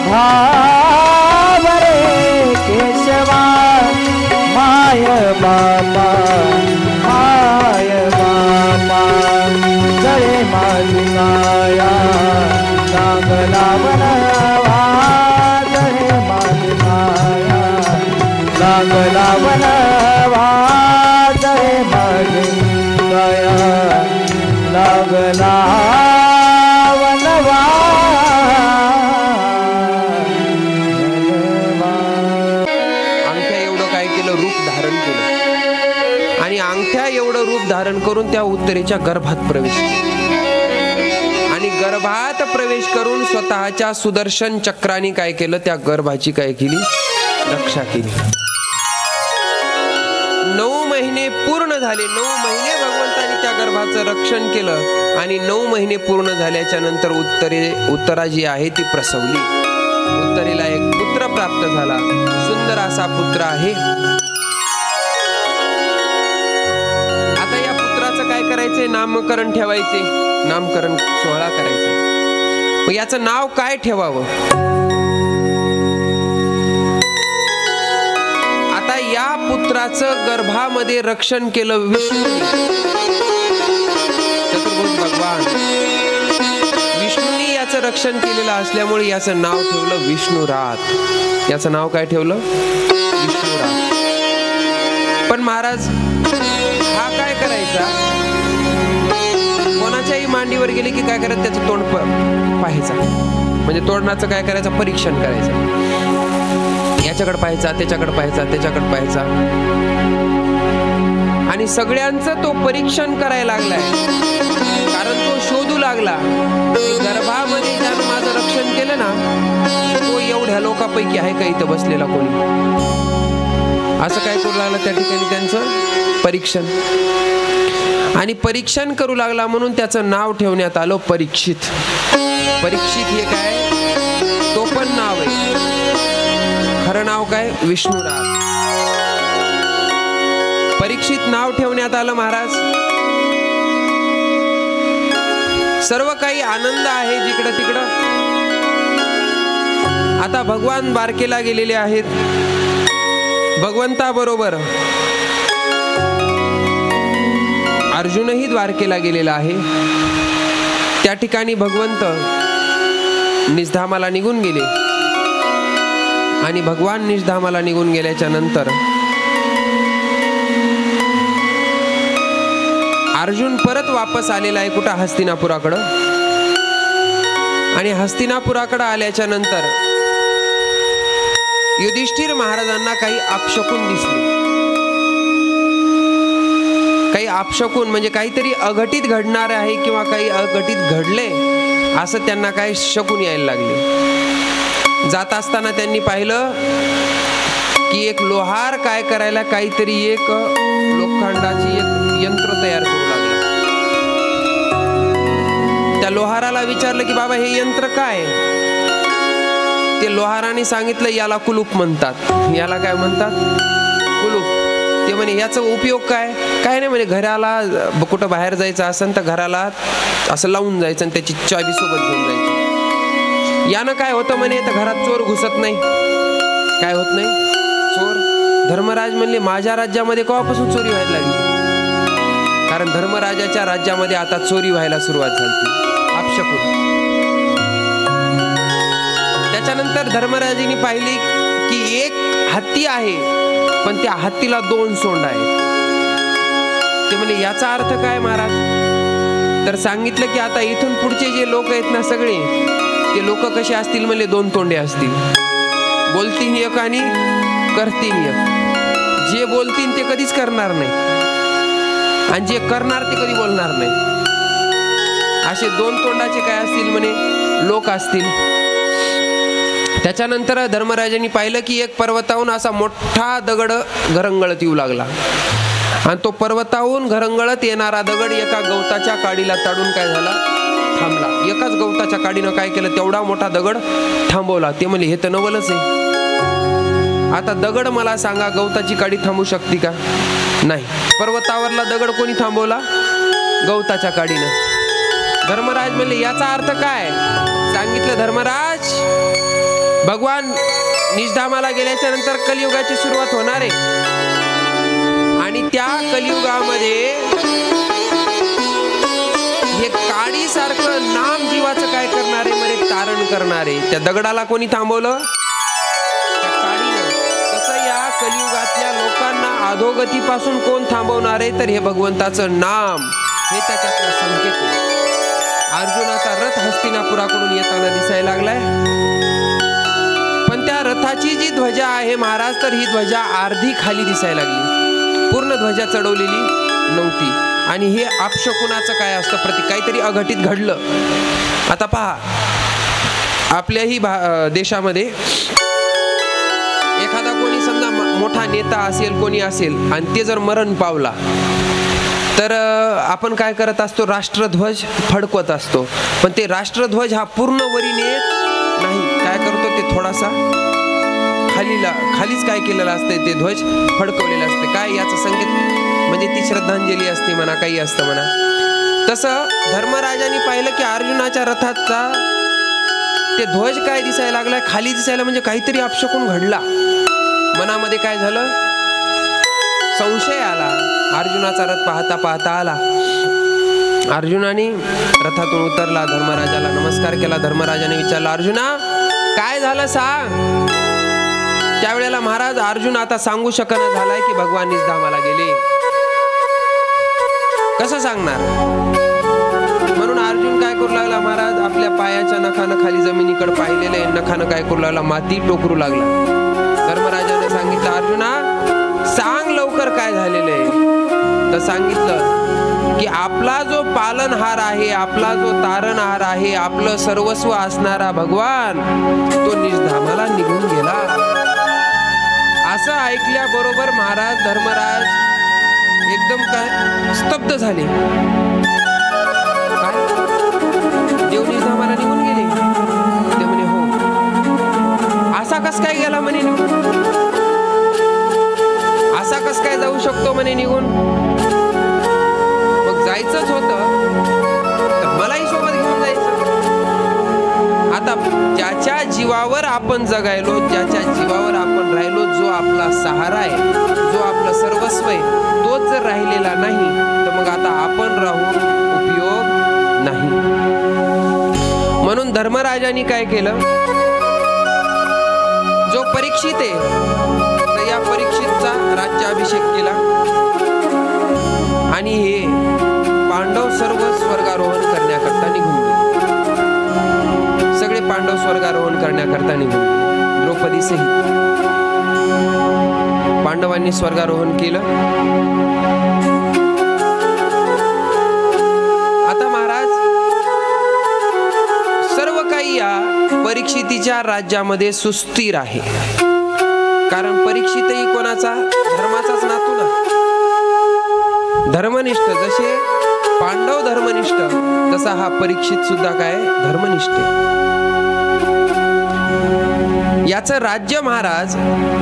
धावरे केशवा, माय बाबा, माय बाबा. जळे माझी काया लागला वनवा, जळे माझी काया लागला वनवा, जळे माझी काया लागला वनवा. अंगठ्या एवढं काय केलं? रूप धारण केलं. आणि अंगठ्या एवढं रूप धारण करून त्या उत्तरेच्या गर्भात प्रवेश केला. आणि गर्भात प्रवेश करून स्वतःच्या सुदर्शन चक्राने काय केलं? त्या गर्भाची काय केली? रक्षा केली. 9 महिने पूर्ण झाले. 9 महिने भगवंतानी त्या गर्भाचं रक्षण केलं. आणि 9 महिने पूर्ण झाल्याच्या नंतर उत्तरा जी आहे ती प्रसवली. उत्तरेला एक पुत्र प्राप्त झाला. सुंदर असा पुत्र आहे. आता या पुत्राचं काय करायचंय? नामकरण ठेवायचे. नामकरण सोहळा करायचा. मग याचं नाव काय ठेवावं? आता या पुत्राचं गर्भामध्ये रक्षण केलं विष्णू. चतुर्भुज भगवान विष्णूनी याचं रक्षण केलेलं असल्यामुळे याचं नाव ठेवलं विष्णुरात. याचं नाव काय ठेवलं? विष्णुरात. पण महाराज हा काय करायचा? कोणाच्याही मांडीवर गेले की काय करायचं? त्याचं तोंड पाहायचं. म्हणजे तोंडाचं काय करायचं? परीक्षण करायचं. याच्याकडे पाहायचा, त्याच्याकडे पाहायचा, त्याच्याकडे पाहायचा. आणि सगळ्यांचं तो परीक्षण करायला लागलाय. कारण तो शोधू लागला गर्भामध्ये ज्यानं माझं रक्षण केलं ना, तो एवढ्या लोकांपैकी आहे का इथं बसलेला कोणी? असं काय करू लागला त्या ठिकाणी? त्यांचं परीक्षण. आणि परीक्षण करू लागला म्हणून त्याचं नाव ठेवण्यात आलं परीक्षित. परीक्षित हे काय? तो पण नाव आहे. खरं नाव काय? विष्णुरात. परीक्षित नाव ठेवण्यात आलं महाराज. सर्व काही आनंद आहे जिकडं तिकडं. आता भगवान द्वारकेला गेलेले आहेत. भगवंताबरोबर अर्जुनही द्वारकेला गेलेला आहे. त्या ठिकाणी भगवंत निजधामाला निघून गेले आणि भगवान निजधामाला निघून गेल्याच्या नंतर अर्जुन परत वापस आलेला आहे कुठं, हस्तिनापुराकडं. आणि हस्तिनापुराकडं आल्याच्या नंतर युधिष्ठिर महाराजांना काही अपशकुन दिसले. काही अपशकुन म्हणजे काहीतरी अघटित घडणार आहे किंवा काही अघटित घडले असं त्यांना काही शकून यायला लागले. जात असताना त्यांनी पाहिलं की एक लोहार काय करायला काहीतरी एक लोखंडाची एक यंत्र तयार करू लागला. त्या लोहाराला विचारलं की बाबा हे यंत्र काय? ते लोहाराने सांगितलं याला कुलूप म्हणतात. याला काय म्हणतात? कुलूप. ते म्हणे याचा उपयोग काय? काय नाही म्हणे, घराला कुठं बाहेर जायचं असेल तर घराला असं लावून जायचं आणि त्याची चावी सोबत घेऊन जायची. यानं काय होतं म्हणे, तर घरात चोर घुसत नाही. काय होत नाही? चोर. धर्मराज म्हणले माझ्या राज्यामध्ये केव्हापासून चोरी व्हायला लागली? कारण धर्मराजाच्या राज्यामध्ये आता चोरी व्हायला सुरुवात झाली. अपशकुन. त्याच्यानंतर धर्मराजांनी पाहिली की एक हत्ती आहे पण त्या हत्तीला 2 सोंड आहेत. ते म्हणजे याचा अर्थ काय महाराज? तर सांगितलं की आता इथून पुढचे जे लोक आहेत ना सगळे, ते लोक कसे असतील म्हणजे 2 तोंडे असतील. बोलतील एक आणि करतील एक. जे बोलतील ते कधीच करणार नाही आणि जे करणार ते कधी बोलणार नाही. असे 2 तोंडाचे काय असतील म्हणे लोक असतील. त्याच्यानंतर धर्मराजांनी पाहिलं की एक पर्वताहून असा मोठा दगड घरंगळत येऊ लागला आणि तो पर्वताहून घरंगळत येणारा दगड एका गवताच्या काडीला ताडून काय झाला? थांबला. एकाच गवताच्या काडीनं काय केलं? तेवढा मोठा दगड थांबवला. ते म्हणले हे तर नवलच आहे. आता दगड मला सांगा, गवताची काडी थांबू शकते का? नाही. पर्वतावरला दगड कोणी थांबवला? गवताच्या काडीनं. धर्मराज म्हणले याचा अर्थ काय? सांगितलं धर्मराज, भगवान निजधामाला गेल्याच्या नंतर कलियुगाची सुरुवात होणार आहे आणि त्या कलियुगामध्ये हे काडी सारखं नाम जीवाचं काय करणार आहे? मरे तारण करणार आहे. त्या दगडाला कोणी थांबवलं? त्या काडीनं. तसं या कलियुगातल्या लोकांना अधोगतीपासून कोण थांबवणार आहे? तर हे भगवंताचं नाम. हे त्याच्यातला संकेत आहे. अर्जुनाचा रथ हस्तिनापुराकडून येताना दिसायला लागलाय. पण त्या रथाची जी ध्वजा आहे महाराज, तर ही ध्वजा अर्धी खाली दिसायला लागली. पूर्ण ध्वजा चढवलेली नव्हती. आणि हे अपशकुनाचं काय असतं प्रतीक? काहीतरी अघटित घडलं. आता पहा, आपल्याही देशामध्ये एखादा कोणी समजा मोठा नेता असेल, कोणी असेल आणि ते जर मरण पावला तर आपण काय करत असतो? राष्ट्रध्वज फडकवत असतो. पण ते राष्ट्रध्वज हा पूर्ण वरी नेत नाही. काय करतो? ते थोडासा खालीच काय केलेलं असतं? ते ध्वज फडकवलेलं असतं. काय याचं संकेत? म्हणजे ती श्रद्धांजली असते म्हणा, काही असतं म्हणा. तसं धर्मराजांनी पाहिलं की अर्जुनाच्या रथाचा ते ध्वज काय दिसायला लागलाय? खाली दिसायला. म्हणजे काहीतरी अपशकुन घडला. मनामध्ये काय झालं? संशय आला. अर्जुनाचा रथ पाहता पाहता आला. अर्जुनाने रथातून उतरला, धर्मराजाला नमस्कार केला. धर्मराजाने विचारलं अर्जुना काय झालं सांग. त्यावेळेला महाराज अर्जुन आता सांगू शकना झालाय की भगवान निजधामाला गेले. कसं सांगणार? म्हणून अर्जुन काय करू लागला महाराज? आपल्या पायाच्या नखानं खाली जमिनीकडे पाहिलेलं आहे. नखानं काय करू लागला? माती टोकरू लागला. धर्मराजाने सांगितलं अर्जुना सांग लवकर काय झालेलं आहे. तर सांगितलं की आपला जो पालनहार आहे, आपला जो तारणहार आहे, आपलं सर्वस्व असणारा भगवान तो निजधामाला निघून गेला. असं ऐकल्याबरोबर महाराज धर्मराज एकदम काय स्तब्ध झाले. काय? देव निजधामाला निघून गेले? ते म्हणे हो. असा कस काय गेला म्हणे निघून? असा कस काय जाऊ शकतो म्हणे निघून? मग जायचंच होतं तर मलाही सोबत घेऊन जायचं. आता ज्याच्या जीवावर आपण जगायलो, ज्याच्या जीवावर आपण राहिलो, जो आपला सहारा आहे, जो आपलं सर्वस्व आहे, तोच जर राहिलेला नाही तर मग आता आपण राहून उपयोग नाही. म्हणून धर्मराजांनी काय केलं, जो परीक्षित आहे तर या परीक्षितचा राज्याभिषेक केला आणि हे पांडव सर्व स्वर्गारोहण करण्याकरता निघून गेले. सगळे पांडव स्वर्गारोहण करण्याकरता निघून गेले, द्रौपदी सहित. पांडवांनी स्वर्गारोहण केलं. आता महाराज सर्व काही या परीक्षितीच्या राज्यामध्ये सुस्थिर आहे. कारण परीक्षितही कोणाचा, धर्माचाच नातू ना, धर्मनिष्ठ. जसे पांडव धर्मनिष्ठ तसा हा परीक्षित सुद्धा काय, धर्मनिष्ठ. याचं राज्य महाराज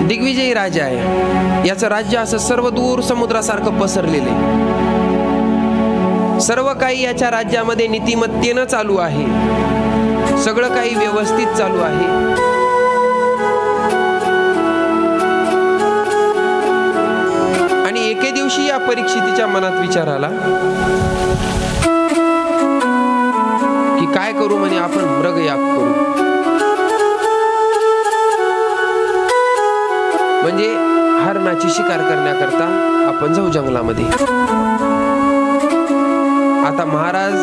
दिग्विजयी राजा आहे. याचं राज्य असं सर्व दूर समुद्रासारखं पसरलेले. सर्व काही याच्या राज्यामध्ये नीतिमत्तेनं चालू आहे. सगळं काही व्यवस्थित चालू आहे. आणि एके दिवशी या परीक्षितीच्या मनात विचार आला की काय करू, म्हणे आपण मृगयाग करू. म्हणजे हरणाची शिकार करण्याकरता आपण जाऊ जंगलामध्ये. आता महाराज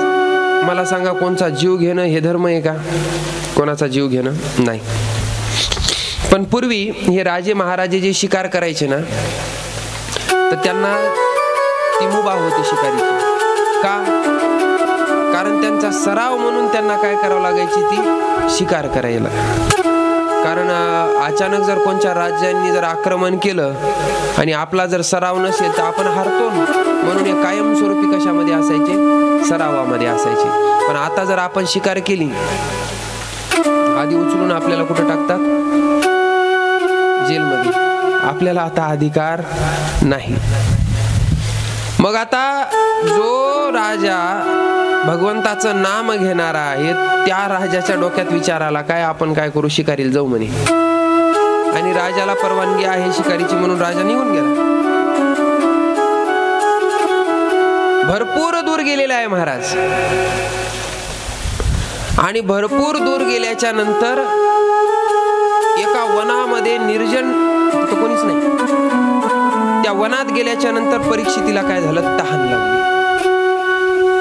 मला सांगा, कोणचा जीव घेणं हे धर्म आहे का? कोणाचा जीव घेणं नाही. पण पूर्वी हे राजे महाराजे जे शिकार करायचे ना, तर त्यांना ती मुभा होती शिकारीची. का? कारण त्यांचा सराव म्हणून त्यांना काय करावं लागायची, ती शिकार करायला. कारण अचानक जर कोणत्या राज्यांनी जर आक्रमण केलं आणि आपला जर सराव नसेल तर आपण हारतो. म्हणून हे कायमस्वरूपी कशामध्ये असायचे, सरावामध्ये असायचे. पण आता जर आपण शिकार केली, आधी उचलून आपल्याला कुठं टाकतात, जेलमध्ये. आपल्याला आता अधिकार नाही. मग आता जो राजा भगवंताचं नाम घेणारा आहे त्या राजाच्या डोक्यात विचार आला, काय आपण काय करू, शिकारीला जाऊ म्हणे. आणि राजाला परवानगी आहे शिकारीची, म्हणून राजा निघून गेला. भरपूर दूर गेलेला आहे महाराज. आणि भरपूर दूर गेल्याच्या नंतर एका वनामध्ये निर्जन, तिथं कोणीच नाही, त्या वनात गेल्याच्या नंतर परीक्षितीला काय झालं, तहान लागली.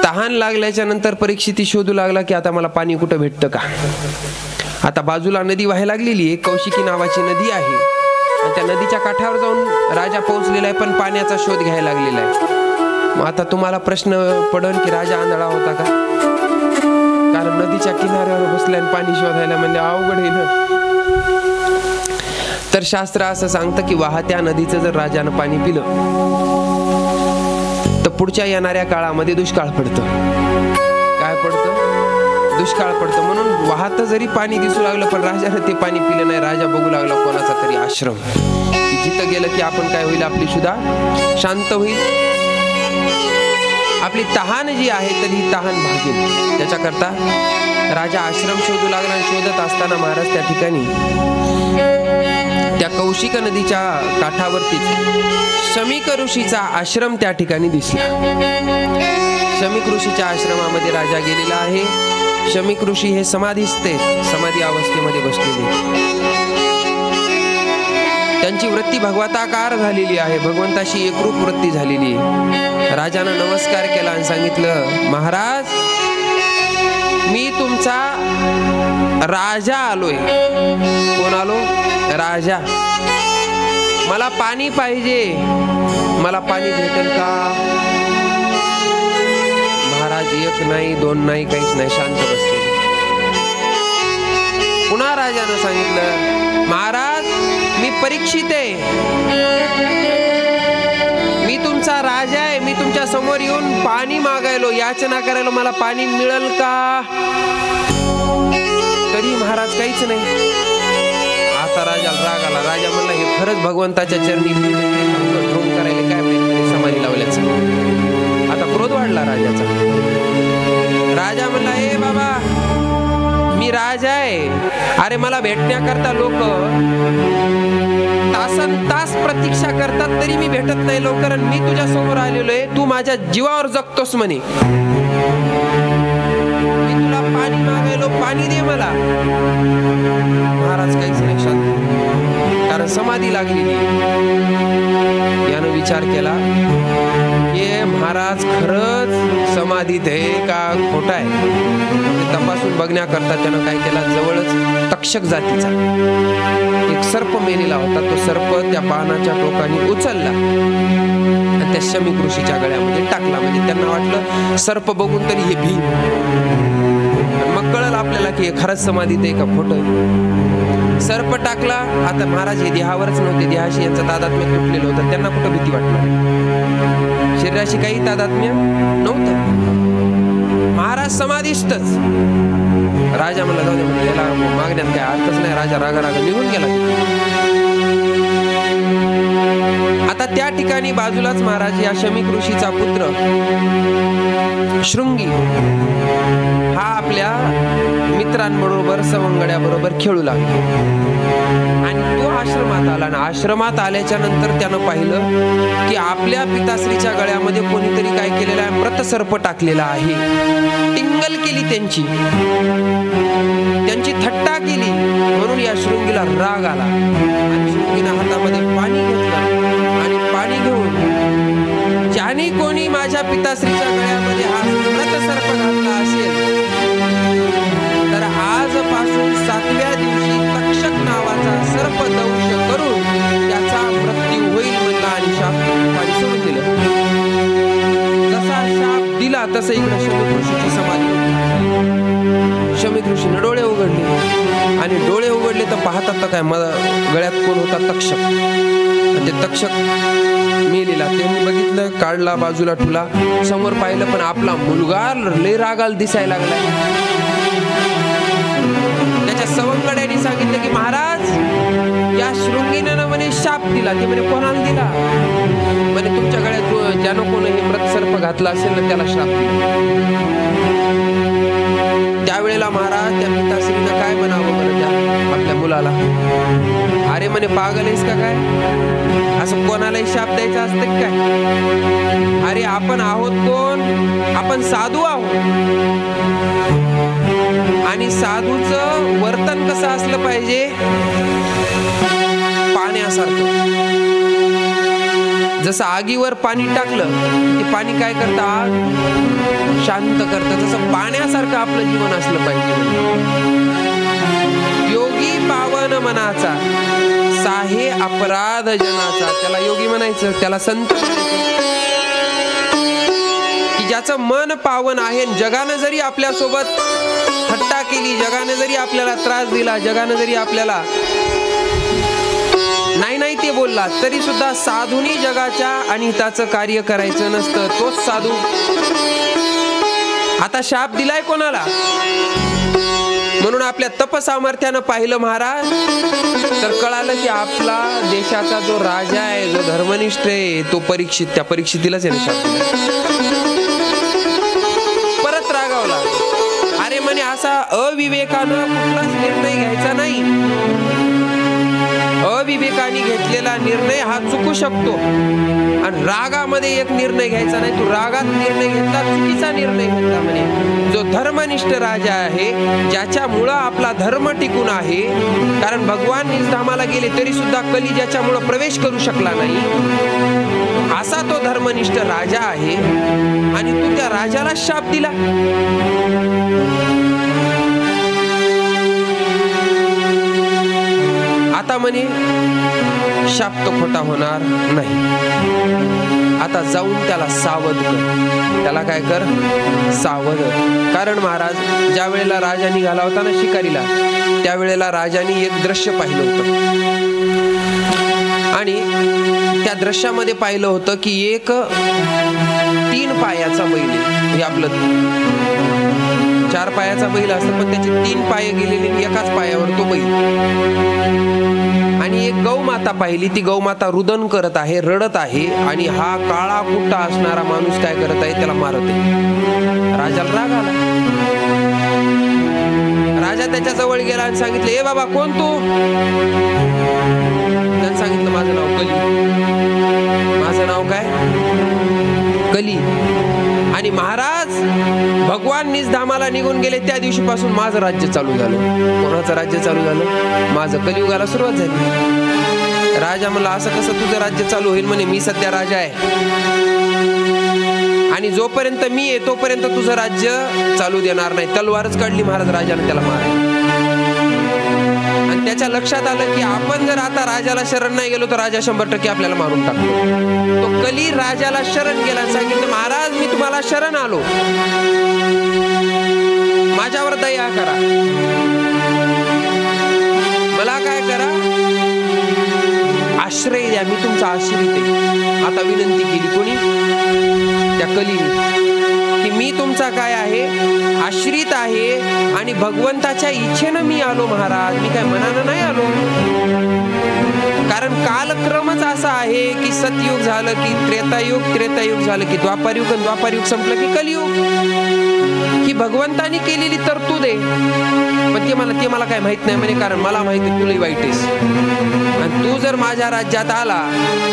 तहान लागल्याच्या नंतर परीक्षिती शोधू लागला की आता मला पाणी कुठं भेटतं का. आता बाजूला नदी व्हायला लागलेली आहे, कौशिकी नावाची नदी आहे. आणि त्या नदीच्या काठावर जाऊन राजा पोहोचलेला आहे, पण पाण्याचा शोध घ्यायला लागलेला आहे. मग आता तुम्हाला प्रश्न पडन की राजा आंधळा होता का? कारण नदीच्या किनाऱ्यावर बसल्या आणि पाणी शोधायला म्हणजे अवघड आहे ना. तर शास्त्र असं सांगतं की वाहत्या नदीचं जर राजानं पाणी पिलं तर पुढच्या येणाऱ्या काळामध्ये दुष्काळ पडतं. काय पडतं? दुष्काळ पडतं. म्हणून वाहत जरी पाणी दिसू लागलं पण राजानं ते पाणी पिलं नाही. राजा बघू लागला कोणाचा तरी आश्रम, की जिथं गेलं की आपण काय होईल, आपली सुद्धा शांत होईल, आपली तहान जी आहे तर ही तहान भागेल. त्याच्याकरता राजा आश्रम शोधू लागला. आणि शोधत असताना महाराज त्या ठिकाणी त्या कौशिक नदीच्या काठावरतीच शमीक ऋषीचा आश्रम त्या ठिकाणी दिसला. शमीक ऋषीच्या आश्रमामध्ये राजा गेलेला आहे. शमीक ऋषी हे समाधीस्थ, समाधी अवस्थेमध्ये बसलेले. त्यांची वृत्ती भगवताकार झालेली आहे, भगवंताशी एकरूप वृत्ती झालेली आहे. राजानं नमस्कार केला आणि सांगितलं, महाराज मी तुमचा राजा आलोय. कोण आलो? राजा. मला पाणी पाहिजे, मला पाणी भेटेल का? महाराज एक नाही, दोन नाही, काहीच नाही, शांत बसले. पुन्हा राजानं सांगितलं, महाराज मी परीक्षित आहे, मी तुमचा राजा आहे, मी तुमच्या समोर येऊन पाणी मागायलो, याचना करायलो, मला पाणी मिळेल का? तरी महाराज काहीच नाही. आता राजाला राग आला. राजा म्हणला, हे खरंच भगवंताच्या चरणी ढोंग करायला काय माहिती, समाधी लावल्याचं. आता क्रोध वाढला राजाचा. राजा म्हणला, ए बाबा मी राजा आहे, अरे मला भेटण्याकरता लोक तासन तास प्रतीक्षा करतात तरी मी भेटत नाही लवकर. मी तुझ्या समोर आलेलो आहे, तू माझ्या जीवावर जगतोस म्हणे. मी तुला पाणी मागायलो, पाणी दे मला. महाराज काहीच नाही, शांत, कारण समाधी लागलेली. यानं विचार केला की महाराज खरंच समाधीत आहे का खोटा आहे. ते तपासून बघण्याकरता त्यानं काय केला, जवळच तक्षक जातीचा एक सर्प मेलेला होता. तो सर्प त्या बाणाच्या टोकाने उचलला आणि त्या शमीक ऋषीच्या गळ्यामध्ये टाकला. म्हणजे त्यांना वाटलं सर्प बघून तरी हे भी, मग कळलं आपल्याला की हे खरंच समाधीत आहे का खोटं. सर्प टाकला. आता महाराज हे देहावरच नव्हते, देहाशी यांचं तादात्म्य तुटलेलं होतं. त्यांना कुठं भीती वाटणार, शरीराशी काही तादात्म्य नव्हतं. महाराज समाधीष्टच. राजा म्हणला जाऊ दे, म्हणजे याला मागण्यात काय अर्थच नाही. राजा रागा निघून गेला. आता त्या ठिकाणी बाजूलाच महाराज या शमीक ऋषीचा पुत्र शृंगी हा आपल्या मित्रांबरोबर सवंगड्याबरोबर खेळू लागला. आणि तो आश्रमात आला. आणि आश्रमात आल्याच्या नंतर त्यानं पाहिलं की आपल्या पिताश्रीच्या गळ्यामध्ये कोणीतरी काय केलेलं आहे, मृतसर्प टाकलेला आहे. टिंगल केली त्यांची थट्टा केली. म्हणून या शृंगीला राग आला आणि शृंगीनं हातामध्ये पाणी घेतलं आणि पाणी घेऊन, ज्याने कोणी माझ्या पिताश्रीच्या गळ्यामध्ये हा मृतसर्प घातला असेल तर आजपासून 7व्या दिवशी तक्षक नावाचा सर्प दंश करून त्याचा मृत्यू होईल म्हणला. आणि शाप पाणी सोडून दिलं. जसा शाप दिला तसं इकडे शमीक ऋषीची समाधी होती. शमीक ऋषीने डोळे उघडले आणि डोळे उघडले तर पाहतात तर काय, गळ्यात कोण होता, तक्षक. ते तक्षक मेलेला. त्यांनी बघितलं, काढला, बाजूला ठुला, समोर पाहिलं पण आपला मुलगा लय रागाल दिसायला लागलाय. त्याच्या सवंगड्याने सांगितलं की महाराज या शृंगीनं म्हणे शाप दिला. ते म्हणे कोणाला दिला, म्हणे तुमच्या गळ्यात ज्यानं कोण हे मृतसर्प घातला असेल ना त्याला शाप दिला. त्यावेळेला महाराज त्या पिताश्रीनं काय म्हणावं बरं त्या आपल्या मुलाला, अरे म्हणे पागल आहेस का काय, असं कोणालाही शाप द्यायचा असतं काय. अरे आपण आहोत कोण, आपण साधू आहोत. आणि साधूचं वर्तन कसं असलं पाहिजे, पाण्यासारखं. जसं आगीवर पाणी टाकलं ते पाणी काय करतं, आग शांत करतं. तसं पाण्यासारखं आपलं जीवन असलं पाहिजे. योगी पावन मनाचा, साहे अपराध जनाचा. त्याला योगी म्हणायचं, त्याला संत म्हणायचं, की ज्याचं मन पावन आहे. जगानं जरी आपल्या सोबत थट्टा केली, जगाने जरी आपल्याला त्रास दिला, जगाने जरी आपल्याला नाही ते बोलला, तरी सुद्धा साधूनी जगाच्या आणि हिताचं कार्य करायचं नसतं. तोच साधू. आता शाप दिलाय कोणाला, म्हणून आपल्या तपसामर्थ्यानं पाहिलं महाराज तर कळालं की आपला देशाचा जो राजा आहे, जो धर्मनिष्ठ आहे, तो परीक्षित. त्या परीक्षितीलाच याने शाप दिला. परत रागावला. अरे म्हणे असा अविवेकानं कुठलाच निर्णय घ्यायचा नाही. अविवेकाने घेतलेला निर्णय हा चुकू शकतो. आणि रागामध्ये एक निर्णय घ्यायचा नाही. तू रागात निर्णय घेतला, चुकीचा निर्णय घेतला. म्हणे जो धर्मनिष्ठ राजा आहे, ज्याच्यामुळं आपला धर्म टिकून आहे, कारण भगवान निजधामाला गेले तरी सुद्धा कली ज्याच्यामुळं प्रवेश करू शकला नाही, असा तो धर्मनिष्ठ राजा आहे. आणि तू त्या राजाला शाप दिला. आता म्हणे शाप तो खोटा होणार नाही. आता जाऊन त्याला सावध कर. त्याला काय कर, सावध. कारण महाराज ज्या वेळेला राजा निघाला होता ना शिकारीला, त्यावेळेला राजाने एक दृश्य पाहिलं होतं. आणि त्या दृश्यामध्ये पाहिलं होतं की एक 3 पायाचा बैल, हे आपलं 4 पायाचा बैल असतं पण त्याचे 3 पाय गेलेले, एकाच पायावर तो बैल. आणि एक गौमाता पाहिली. ती गौमाता रुदन करत आहे, रडत आहे. आणि हा काळा कुट्टा असणारा माणूस काय करत आहे, त्याला मारत आहे. राजाला राग आला. राजा त्याच्या जवळ गेला आणि सांगितलं, ए बाबा कोण तू. त्याने सांगितलं, माझं नाव कली. माझं नाव काय, कली. आणि आणि महाराज भगवान निजधामाला निघून गेले त्या दिवशीपासून माझं राज्य चालू झालं. कोणाचं राज्य चालू झालं? माझं. कलियुगाला सुरुवात झाली. राजा म्हणला असं कसं तुझं राज्य चालू होईल? म्हणे मी सध्या राजा आहे आणि जोपर्यंत मी आहे तोपर्यंत तुझं राज्य चालू देणार नाही. तलवारच काढली महाराज राजाने त्याला मारायला. आणि त्याच्या लक्षात आलं की आपण जर आता राजाला शरण नाही गेलो तर राजा 100% आपल्याला मारून टाकतो. तो कली राजाला शरण गेला. सांगितलं महाराज मी तुम्हाला शरण आलो, माझ्यावर दया करा, मला काय करा, आश्रय द्या, मी तुमचा आश्रित आहे. आता विनंती केली कोणी? त्या कलीने की मी तुमचा काय आहे? आश्रित आहे आणि भगवंताच्या इच्छेनं मी आलो महाराज, मी काय मनानं नाही आलो. कारण कालक्रमच असा आहे की सतयुग झालं की त्रेतायुग, त्रेतायुग झालं की द्वापारयुग, आणि द्वापारयुग संपलं की कलियुग. ही भगवंतानी केलेली तरतूद आहे. पण ते मला काय माहित नाही म्हणे, कारण मला माहिती तुलाही वाईट आहेस आणि तू जर माझ्या राज्यात आला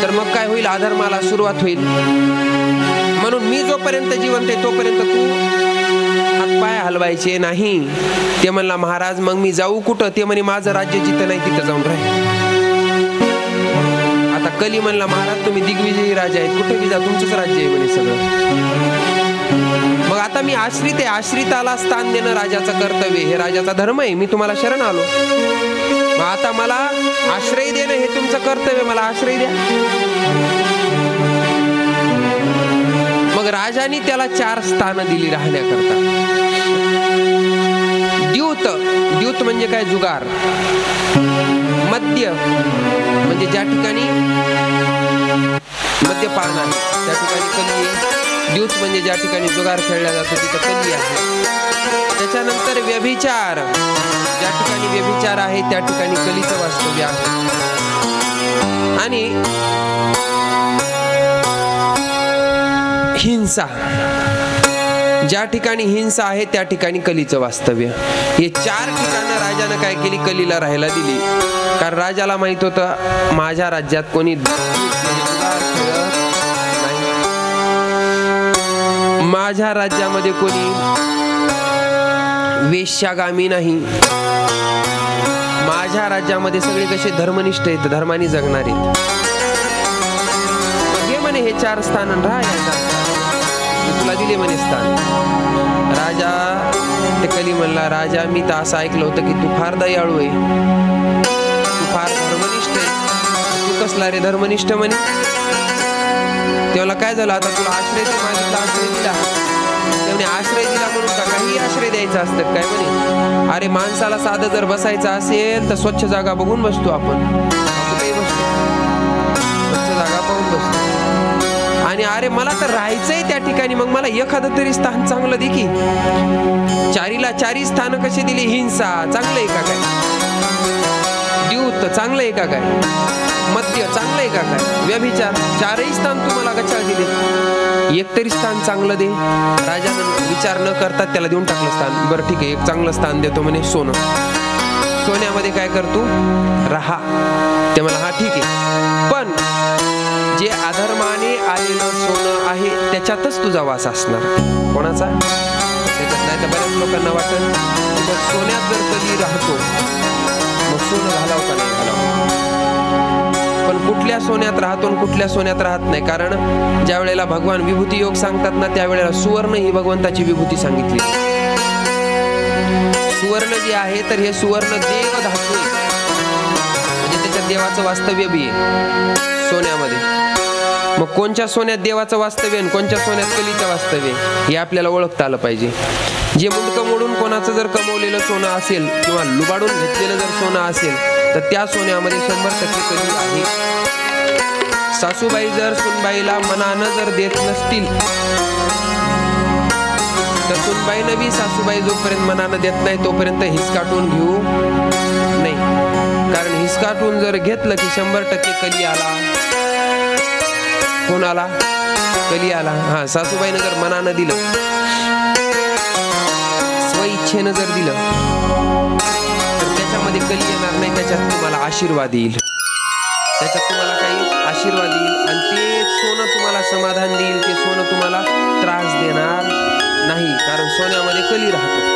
तर मग काय होईल? अधर्माला सुरुवात होईल. म्हणून मी जोपर्यंत जिवंत आहे तोपर्यंत तू हातपाय हलवायचे नाही. ते म्हणला महाराज मग मी जाऊ कुठं? ते म्हणे माझं राज्य जिथं नाही तिथं जाऊन राहील. आता कली म्हणला महाराज तुम्ही दिग्विजयी राजा आहेत, कुठे बी जा तुमचंच राज्य आहे म्हणे सगळं. मग आता मी आश्रित आहे, आश्रिताला स्थान देणं राजाचं कर्तव्य, हे राजाचा धर्म आहे. मी तुम्हाला शरण आलो, मग आता मला आश्रय देणं हे तुमचं कर्तव्य, मला आश्रय द्या. मग राजाने त्याला 4 स्थानं दिली राहण्याकरता. द्यूत, द्यूत म्हणजे काय? जुगार. मद्य म्हणजे ज्या ठिकाणी मद्यपान आहे त्या ठिकाणी कली आहे. द्यूत म्हणजे ज्या ठिकाणी जुगार खेळला जातो तिथं कली आहे. त्याच्यानंतर व्यभिचार, ज्या ठिकाणी व्यभिचार आहे त्या ठिकाणी कलीचं वास्तव्य आहे. आणि हिंसा, ज्या ठिकाणी हिंसा आहे त्या ठिकाणी कलीचं वास्तव्य. हे 4 ठिकाणं राजानं काय केली? कलीला राहायला दिली. कारण राजाला माहित होतं माझ्या राज्यात कोणी माझ्या राज्यामध्ये कोणी वेश्यागामी नाही. माझ्या राज्यामध्ये सगळे कसे धर्मनिष्ठ आहेत, धर्माने जगणारे. हे म्हणे हे 4 स्थान तुला दिले म्हणे स्थान. राजा ते कली म्हणला राजा मी तर असं ऐकलं होतं की तू फार दयाळू आहे, तू फार धर्मनिष्ठ आहे. तू कसला रे धर्मनिष्ठ म्हणे? तेव्हा काय झालं? आता तुला आश्रय मागितला, आश्रय दिला. त्याने आश्रय दिला म्हणून का काही आश्रय द्यायचा असतात काय म्हणे? अरे माणसाला साधं जर बसायचं असेल तर स्वच्छ जागा बघून बसतो आपण, काही बसतो स्वच्छ जागा पाहून बसतो. आणि अरे मला तर राहायचंय त्या ठिकाणी, मग मला एखादं तरी स्थान चांगलं दे की. 4ला 4 स्थान कशी दिली? हिंसा चांगलं आहे का काय? द्यूत चांगलं आहे का काय? मद्य चांगलं आहे का काय? व्यभिचार 4ही स्थान तुम्हाला गच्चाळ दिले, एक तरी स्थान चांगलं दे. राजानं विचार न करता त्याला देऊन टाकलं स्थान. बरं ठीक आहे, एक चांगलं स्थान देतो म्हणे सोनं. सोन्यामध्ये काय करतो? राहा. ते मला हा ठीक आहे, पण जे अधर्माने आलेलं सोनं आहे त्याच्यातच तुझा वास असणार. कोणाचा? त्याच्यात नाही. तर बऱ्याच लोकांना वाटत सोन्यात जर कधी राहतो मग सोनं घालावं का नाही घालावं. पण कुठल्या सोन्यात राहतो आणि कुठल्या सोन्यात राहत नाही. कारण ज्या वेळेला भगवान विभूती योग सांगतात ना त्यावेळेला सुवर्ण ही भगवंताची विभूती सांगितली. सुवर्ण जे आहे तर हे सुवर्ण देव धातू आहे, म्हणजे त्याच्यात देवाचं वास्तव्य बी आहे सोन्यामध्ये. मग कोणत्या सोन्यात देवाचं वास्तव्य आणि कोणत्या सोन्यात कलीचं वास्तव्य हे आपल्याला ओळखता आलं पाहिजे. जे मुंडकं मोडून कोणाचं जर कमवलेलं सोनं असेल किंवा लुबाडून घेतलेलं जर सोनं असेल तर त्या सोन्यामध्ये 100% कली आहे. सासूबाई जर सुनबाईला मनानं जर देत नसतील तर सुनबाईनं बी सासूबाई जोपर्यंत मनानं देत नाही तोपर्यंत हिसकाटून घेऊ नाही. कारण हिसकाटून जर घेतलं की 100% कली आला. कोण आला? कली आला. हा, सासूबाईनं जर मनानं दिलं, स्वइच्छेनं जर दिलं तर त्याच्यामध्ये कली येणार नाही, त्याच्यात तुम्हाला आशीर्वाद येईल. त्याच्यात तुम्हाला काही आशीर्वाद येईल आणि ते सोनं तुम्हाला समाधान देईल, ते सोनं तुम्हाला त्रास देणार नाही, कारण सोन्यामध्ये कली राहतो.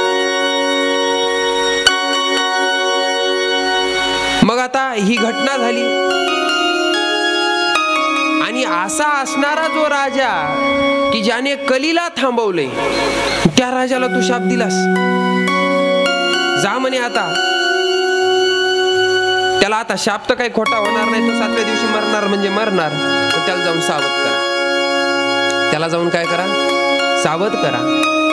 मग आता ही घटना झाली आणि असा असणारा जो राजा की ज्याने कलीला थांबवले, त्या राजाला तू शाप दिलास. जा म्हणे आता, त्याला आता शाप तर काही खोटा होणार नाही, तो 7व्या दिवशी मरणार म्हणजे मरणार, पण त्याला जाऊन सावध करा. त्याला जाऊन काय करा? सावध करा.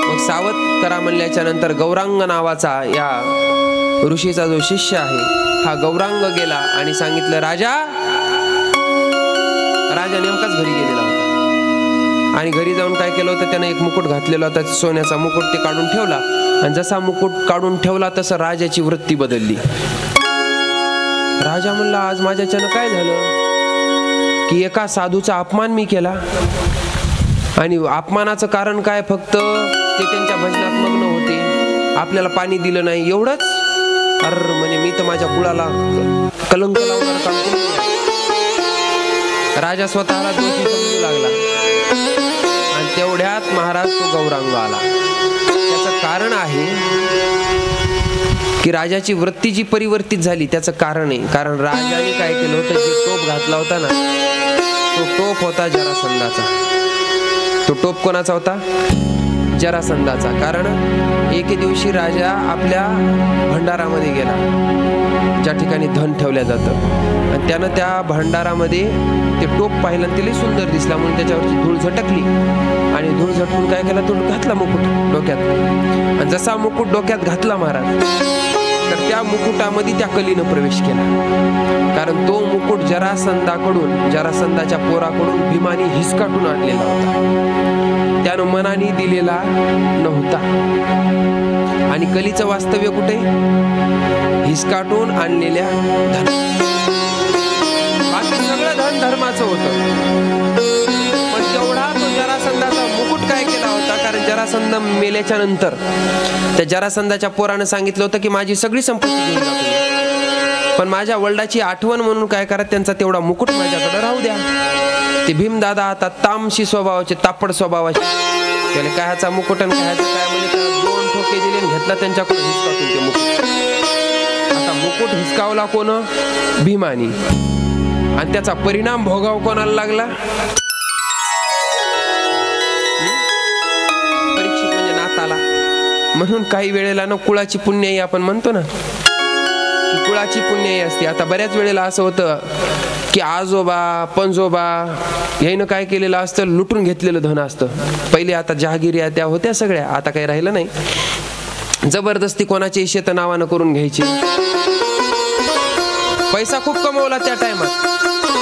मग सावध करा म्हणल्याच्या नंतर गौरांग नावाचा या ऋषीचा जो शिष्य आहे हा गौरांग गेला आणि सांगितलं, राजा नेमकाच घरी गेलेला होता आणि घरी जाऊन काय केलं होतं, त्याने एक मुकुट घातलेला होता, सोन्याचा मुकुट, ते काढून ठेवला आणि जसा मुकुट काढून ठेवला तसं राजाची वृत्ती बदलली. राजा म्हणला, आज माझ्याच्यानं काय झालं की एका साधूचा अपमान मी केला आणि अपमानाचं कारण काय, फक्त ते त्यांच्या भजनात मग्न होते, आपल्याला पाणी दिलं नाही एवढंच. अरे म्हणे, मी तर माझ्या कुळाला कलंक लावणार काम केलं. राजा स्वतःला दोषी समजू लागला आणि तेवढ्यात महाराज तो गौरांग आला. त्याचं कारण आहे की राजाची वृत्ती जी परिवर्तित झाली, त्याचं कारण आहे, कारण राजाने काय केलं होतं, जे टोप घातला होता ना, तो टोप होता जरासंधाचा. तो टोप कोणाचा होता? जरासंधाचा. कारण एके दिवशी राजा आपल्या भंडारामध्ये गेला, ज्या ठिकाणी धन ठेवल्या जातं, आणि त्यानं त्या भंडारामध्ये ते टोप पाहिलं आणि ते लई सुंदर दिसला म्हणून त्याच्यावरची धूळ झटकली आणि धूळ झटकून काय केला, तो घातला मुकुट डोक्यात. आणि जसा मुकुट डोक्यात घातला महाराज, तर त्या मुकुटामध्ये त्या कलीनं प्रवेश केला, कारण तो मुकुट जरासंधाच्या पोराकडून भीमाने हिसकाटून आणलेला होता, त्यानं मनाने दिलेला नव्हता. आणि कलीचं वास्तव्य कुठे? हिसकाटून आणलेल्या धन. बाकी सगळं धन धर्माचं होतं, पण तेवढा तो जरासंधाचा मुकुट काय केला होता, कारण जरासंध मेल्याच्या नंतर त्या जरासंधाच्या पोरानं सांगितलं होतं की माझी सगळी संपत्ती घेऊन जा तुम्ही, पण माझ्या वडिलाची आठवण म्हणून काय करा, त्यांचा तेवढा मुकुट माझ्याकडे राहू द्या. ते भीमदादा आता तामशी स्वभावाचे, तापड स्वभावाचे, त्याला काय ह्याचा मुकुट आणि काय म्हणजे त्याला 2 ठोके दिले आणि घेतला त्यांच्याकडून हिसकावून ते मुकुट. आता मुकुट हिसकावला कोण? भीमानी. आणि त्याचा परिणाम भोगाव कोणाला लागला? परीक्षित म्हणजे नाताला. म्हणून काही वेळेला ना कुळाची पुण्याई आपण म्हणतो ना, की कुळाची पुण्याई असते. आता बऱ्याच वेळेला असं होतं की आजोबा पंजोबा यानं काय केलेलं असतं, लुटून घेतलेलं धन असतं. पहिले आता जहागिऱ्या त्या होत्या सगळ्या, आता काही राहिलं नाही. जबरदस्ती कोणाची शेत नावानं करून घ्यायची. पैसा खूप कमवला त्या टायमात,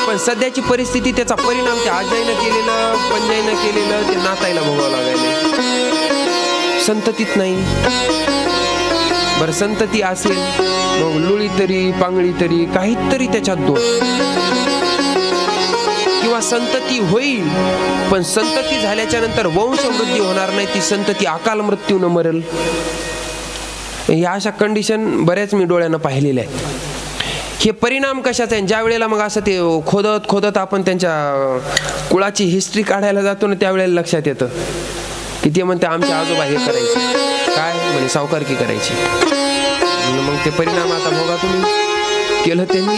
पण सध्याची परिस्थिती, त्याचा परिणाम त्या आजाईनं केलेलं, पंजाईनं केलेलं ते नाताईला भोगावं लागायला. संततीत नाही. बरं संतती असेल मग लुळी तरी पांगळी तरी काहीतरी त्याच्यात दोष, किंवा संतती होईल पण संतती झाल्याच्या नंतर वंशवृद्धी होणार नाही, ती संतती अकाल मृत्यूनं मरेल. ह्या अशा कंडिशन बऱ्याच मी डोळ्यानं पाहिलेल्या आहेत. हे परिणाम कशाचा आहे? ज्या वेळेला मग असं ते खोदत आपण त्यांच्या कुळाची हिस्ट्री काढायला जातो ना, त्यावेळेला लक्षात येतं की ते म्हणते आमचे आजोबा हे करायचे, काय म्हणे सावकारकी करायची. मग ते परिणाम आता भोगा तुम्ही केलं त्यांनी,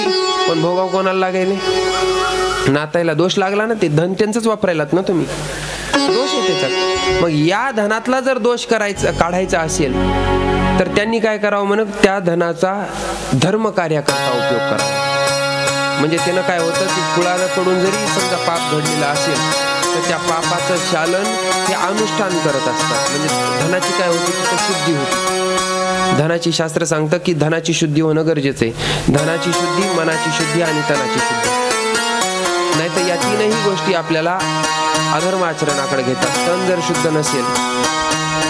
पण भोगा कोणाला लागायले? नातायला दोष लागला ना, ते धन त्यांचंच वापरायलात ना तुम्ही, दोष आहे त्याच्यात. मग या धनातला जर दोष काढायचा असेल तर त्यांनी काय करावं, म्हणून त्या धनाचा धर्म कार्याकरता उपयोग करावा. म्हणजे त्यानं काय होतं की कुळाकडून जरी समजा पाप घडलेला असेल तर त्या पापाचं शालन हे अनुष्ठान करत असतात. म्हणजे धनाची काय होती, तिथं शुद्धी होती. धनाची शास्त्र सांगतं की धनाची शुद्धी होणं गरजेचं आहे. धनाची शुद्धी, मनाची शुद्धी आणि तनाची शुद्धी. नाहीतर या तीनही गोष्टी आपल्याला अधर्म आचरणाकडे घेतात. तन जर शुद्ध नसेल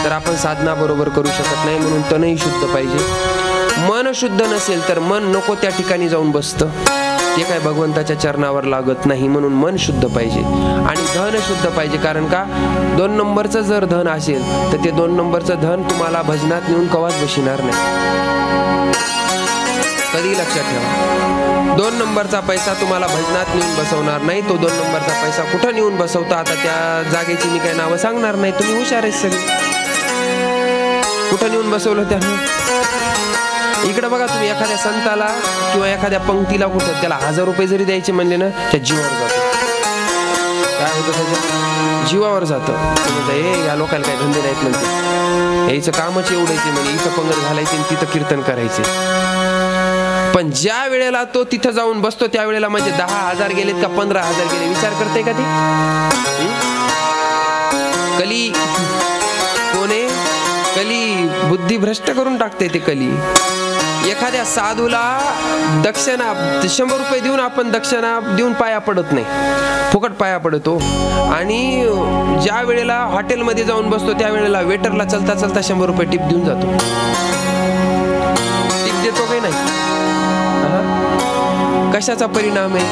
तर आपण साधना बरोबर करू शकत नाही, म्हणून तनही शुद्ध पाहिजे. मन शुद्ध नसेल तर मन नको त्या ठिकाणी जाऊन बसतं, ते काय भगवंताच्या चरणावर लागत नाही, म्हणून मन शुद्ध पाहिजे. आणि धन शुद्ध पाहिजे, कारण का 2 नंबरचं जर धन असेल तर ते 2 नंबरचं धन तुम्हाला भजनात नेऊन कवाच बसणार नाही. कधी लक्षात ठेवा, 2 नंबरचा पैसा तुम्हाला भजनात नेऊन बसवणार नाही. तो 2 नंबरचा पैसा कुठं नेऊन बसवता आता त्या जागेची मी काही नावं सांगणार नाही, तुम्ही हुशार आहे सगळे. कुठं नेऊन बसवलं त्यानं? इकडे बघा तुम्ही एखाद्या संताला किंवा एखाद्या पंक्तीला कुठं त्याला 1000 रुपये जरी द्यायचे म्हणले ना, त्या जीवावर जातो. काय होतं त्याच्या जीवावर जातं. या लोकांना काही धंदे नाहीत म्हणते, याचं कामच एवढंच आहे म्हणजे इथं पंगत घालायचे तिथं कीर्तन करायचे. पण ज्या वेळेला तो तिथं जाऊन बसतो त्यावेळेला म्हणजे 10,000 गेलेत का 15,000 गेले विचार करते का ते? कली कोणे? कली बुद्धी भ्रष्ट करून टाकते ते कली. एखाद्या साधूला दक्षिणा 100 रुपये देऊन आपण दक्षिणा देऊन पाया पडत नाही, फुकट पाया पडतो. आणि ज्या वेळेला हॉटेलमध्ये जाऊन बसतो त्यावेळेला वेटरला चलता चलता 100 रुपये टिप देऊन जातो. टिप देतो काही नाही. कशाचा परिणाम आहे?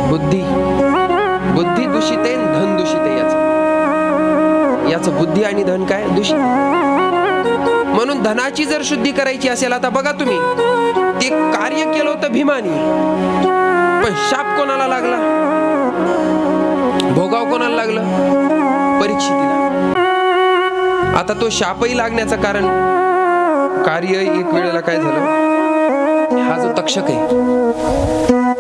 बुद्धी दूषित आहे, धन दूषित आहे. याचं बुद्धी आणि धन काय दूषित. म्हणून धनाची जर शुद्धी करायची असेल, आता बघा तुम्ही ते कार्य केलं होतं भीमानी, पण शाप कोणाला लागला? भोगाव कोणाला लागलं? परीक्षितीला. आता तो शापही लागण्याचं कारण कार्य एक वेळेला काय झालं, हा जो तक्षक आहे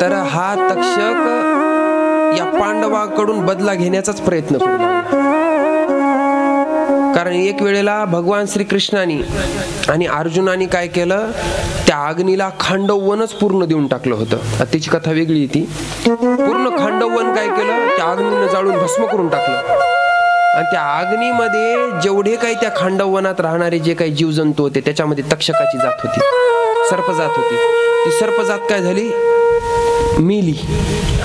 तर हा तक्षक या पांडवाकडून बदला घेण्याचाच प्रयत्न करू लागला. कारण एक वेळेला भगवान श्रीकृष्णानी आणि अर्जुनानी काय केलं, त्या अग्नीला खांडववनच पूर्ण देऊन टाकलं होतं. त्याची कथा वेगळी ती. पूर्ण खांडववन काय केलं, त्या अग्नीनं जाळून भस्म करून टाकलं. आणि त्या अग्नीमध्ये जेवढे काही त्या खांडववनात राहणारे जे काही जीवजंतू होते त्याच्यामध्ये तक्षकाची जात होती, सर्पजात होती. ती सर्पजात काय झाली, मेली.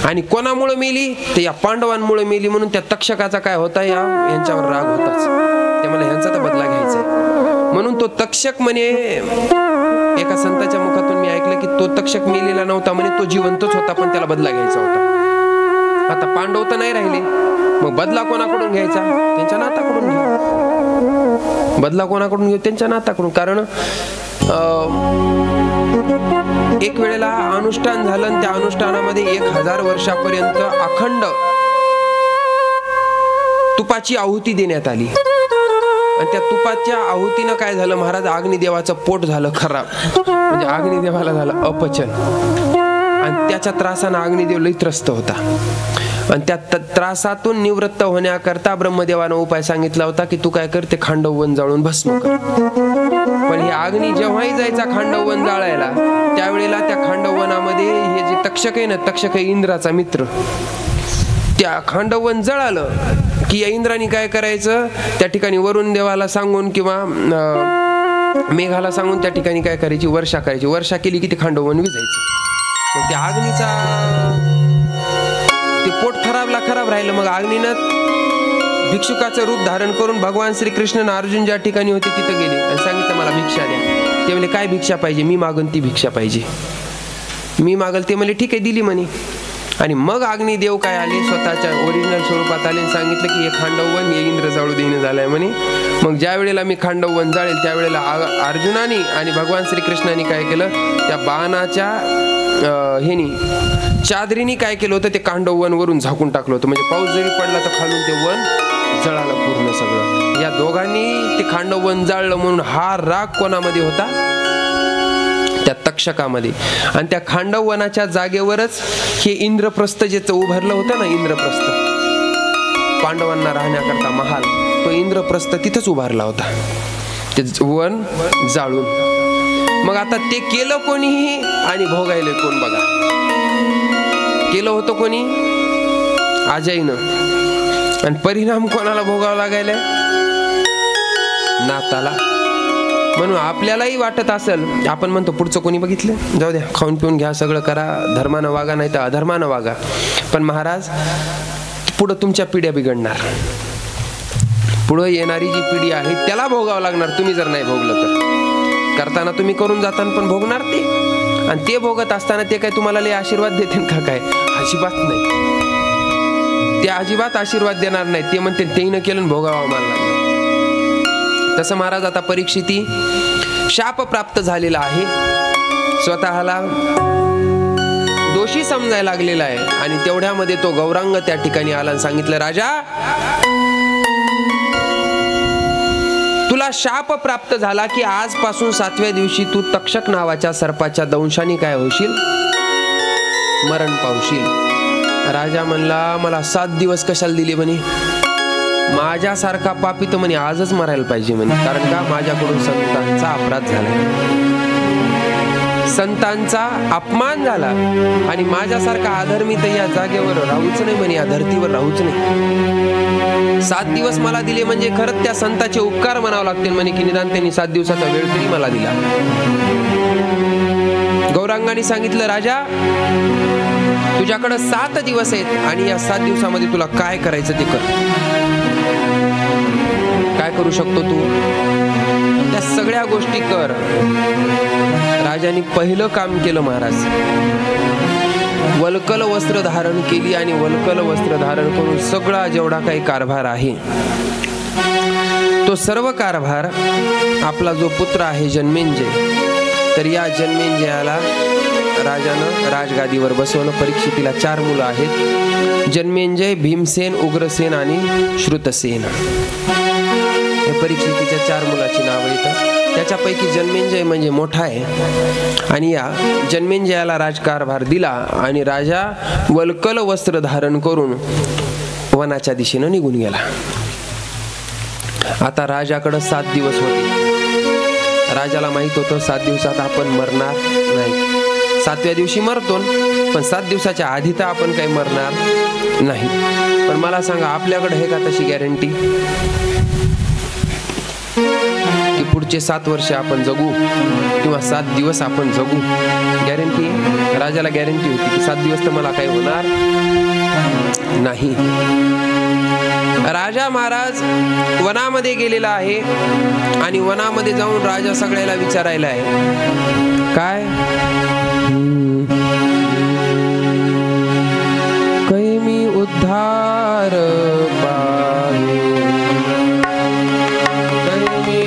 आणि कोणामुळे मेली? ते या पांडवांमुळे मेली. म्हणून त्या तक्षकाचा काय होता, यांच्यावर राग होताच. ते मला ह्यांचा तर बदला घ्यायचा आहे. म्हणून तो तक्षक म्हणे, एका संताच्या मुखातून मी ऐकलं की तो तक्षक मेलेला नव्हता म्हणे, तो जिवंतच होता पण त्याला बदला घ्यायचा होता. आता पांडव तर नाही राहिले, मग बदला कोणाकडून घ्यायचा? त्यांच्या नाताकडून घेऊ. बदला कोणाकडून घेऊ? त्यांच्या नाताकडून. कारण एक वेळेला अनुष्ठान झालं आणि त्या अनुष्ठानामध्ये 1000 वर्षापर्यंत अखंड तुपाची आहुती देण्यात आली. आणि त्या तुपाच्या आहुतीनं काय झालं, महाराज अग्निदेवाचं पोट झालं खराब, म्हणजे अग्निदेवाला झालं अपचन. आणि त्याच्या त्रासानं अग्निदेव लई त्रस्त होता. आणि त्या त्रासातून निवृत्त होण्याकरता ब्रह्मदेवानं उपाय सांगितला होता की तू काय कर, ते खांडववन जाळून भस्म कर. पण हे अग्नी जेव्हाही जायचा खांडववन जाळायला, त्यावेळेला त्या खांडववनामध्ये हे जे तक्षक आहे ना, तक्षक आहे इंद्राचा मित्र, त्या खांडववन जळालं की या इंद्राने काय करायचं, त्या ठिकाणी वरुण देवाला सांगून किंवा मेघाला सांगून त्या ठिकाणी काय करायची, वर्षा करायची. वर्षा केली की ते खांडववन विजायचं. मग त्या अग्नीचा ते पोट खराब राहिलं. मग अग्नीनं भिक्षुकाचं रूप धारण करून भगवान श्रीकृष्ण अर्जुन ज्या ठिकाणी होते तिथं गेले आणि सांगितलं मला भिक्षा द्या. ते म्हणले काय भिक्षा पाहिजे? मी मागन ती भिक्षा पाहिजे, मी मागल. ते म्हणले ठीक आहे, दिली म्हणे. आणि मग अग्निदेव काय आले, स्वतःच्या ओरिजिनल स्वरूपात आले आणि सांगितलं की हे खांडववन हे इंद्र जाळू देणं झालंय म्हणे. मग ज्या वेळेला मी खांडववन जाळेल त्यावेळेला अर्जुनानी आणि भगवान श्रीकृष्णाने काय केलं, त्या बाणाच्या चादरीने काय केलं होतं, ते खांडववन वरून झाकून टाकलं होतं. म्हणजे पाऊस जरी पडला तर खालून ते वन जळालं पूर्ण सगळं. या दोघांनी ते खांडववन जाळलं. म्हणून हा राग कोणामध्ये होता, त्या तक्षकामध्ये. आणि त्या खांडववनाच्या जागेवरच हे इंद्रप्रस्थ जे उभारलं होतं ना, इंद्रप्रस्थ पांडवांना राहण्याकरता महाल, तो इंद्रप्रस्थ तिथंच उभारला होता, ते वन जाळून. मग आता ते केलं कोणीही आणि भोगायले कोण बघा. केलं होतं कोणी, अजयनं. आणि परिणाम कोणाला भोगावा लागायला, नाताला. म्हणून आपल्यालाही वाटत असेल, आपण म्हणतो पुढचं कोणी बघितलं, जाऊ द्या, खाऊन पिऊन घ्या, सगळं करा, धर्मानं वागा नाही तर अधर्मानं वागा. पण महाराज पुढं तुमच्या पिढ्या बिघडणार. पुढं येणारी जी पिढी आहे त्याला भोगावं लागणार, तुम्ही जर नाही भोगलं तर. करताना तुम्ही करून जाताना पण भोगणार ते. आणि ते भोगत असताना ते काय तुम्हाला लय आशीर्वाद देतील का? काय अजिबात नाही. ते अजिबात आशीर्वाद देणार नाही. ते म्हणते तेही न केलं भोगावं आम्हाला लागलं. तसं महाराज आता परीक्षिती शाप प्राप्त झालेला आहे, स्वतःला दोषी समजायला लागलेला आहे. आणि तेवढ्यामध्ये तो गौरांग त्या ठिकाणी आला आणि सांगितलं, राजा तुला शाप प्राप्त झाला की आजपासून 7व्या दिवशी तू तक्षक नावाच्या सर्पाच्या दंशाने काय होशील, मरण पावशील. राजा म्हणला, मला 7 दिवस कशाला दिले म्हणे, माझ्यासारखा पापी तर म्हणे आजच मरायला पाहिजे म्हणे. कारण का, माझ्याकडून संतांचा अपराध झाला, संतांचा अपमान झाला आणि माझ्यासारखा अधर्मी तर या जागेवर राहूच नाही म्हणे, या धर्तीवर राहूच नाही. 7 दिवस मला दिले म्हणजे खरंच त्या संतांचे उपकार म्हणावं लागतील म्हणे, की निदान त्यांनी 7 दिवसाचा वेळ तरी मला दिला. गौरांगाने सांगितलं, राजा तुझ्याकडे 7 दिवस आहेत आणि या 7 दिवसामध्ये तुला काय करायचं ते कर. काय करू शकतो तू, त्या सगळ्या गोष्टी कर. राजाने पहिलं काम केलं महाराज, वल्कल वस्त्र धारण केली आणि वल्कल वस्त्र धारण करून सगळा जेवढा काही कारभार आहे तो सर्व कारभार आपला जो पुत्र आहे जन्मेंजय, तर या जन्मेंजयाला राजानं राजगादीवर बसवलं. परीक्षितीला 4 मुलं आहेत, जन्मेंजय, भीमसेन, उग्रसेन आणि श्रुतसेन. हे परीक्षितीच्या 4 मुलाची नावं येतात. त्याच्यापैकी जन्मेंजय म्हणजे मोठा आहे आणि या जन्मेंजयाला राजकारभार दिला आणि राजा वल्कल वस्त्र धारण करून वनाच्या दिशेनं निघून गेला. आता राजाकडे 7 दिवस होते. राजाला माहित होतं 7 दिवसात आपण मरणार नाही. 7व्या दिवशी मरतो, पण 7 दिवसाच्या आधी तर आपण काही मरणार नाही. पण मला सांगा, आपल्याकडे आहे का तशी गॅरंटी की पुढचे 7 वर्ष आपण जगू किंवा 7 दिवस आपण जगू? गॅरंटी? राजाला गॅरंटी होती की 7 दिवस तर मला काही होणार नाही. राजा महाराज वनामध्ये गेलेला आहे आणि वनामध्ये जाऊन राजा सगळ्याला विचारायला आहे, काय काही मी उद्धार पावे, काही मी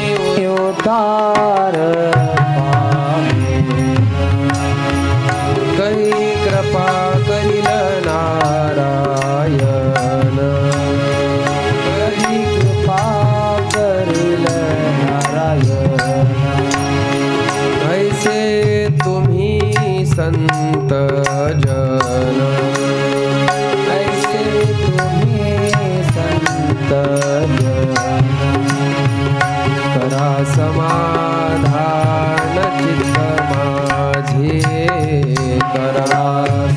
उद्धार पावे, काही कृपा करील नारायण, काही कृपा करील नारायण, ऐसे तुम्ही संत जन, ऐसे तुम्ही संत जन, करा समाधान चित्त माझे, करा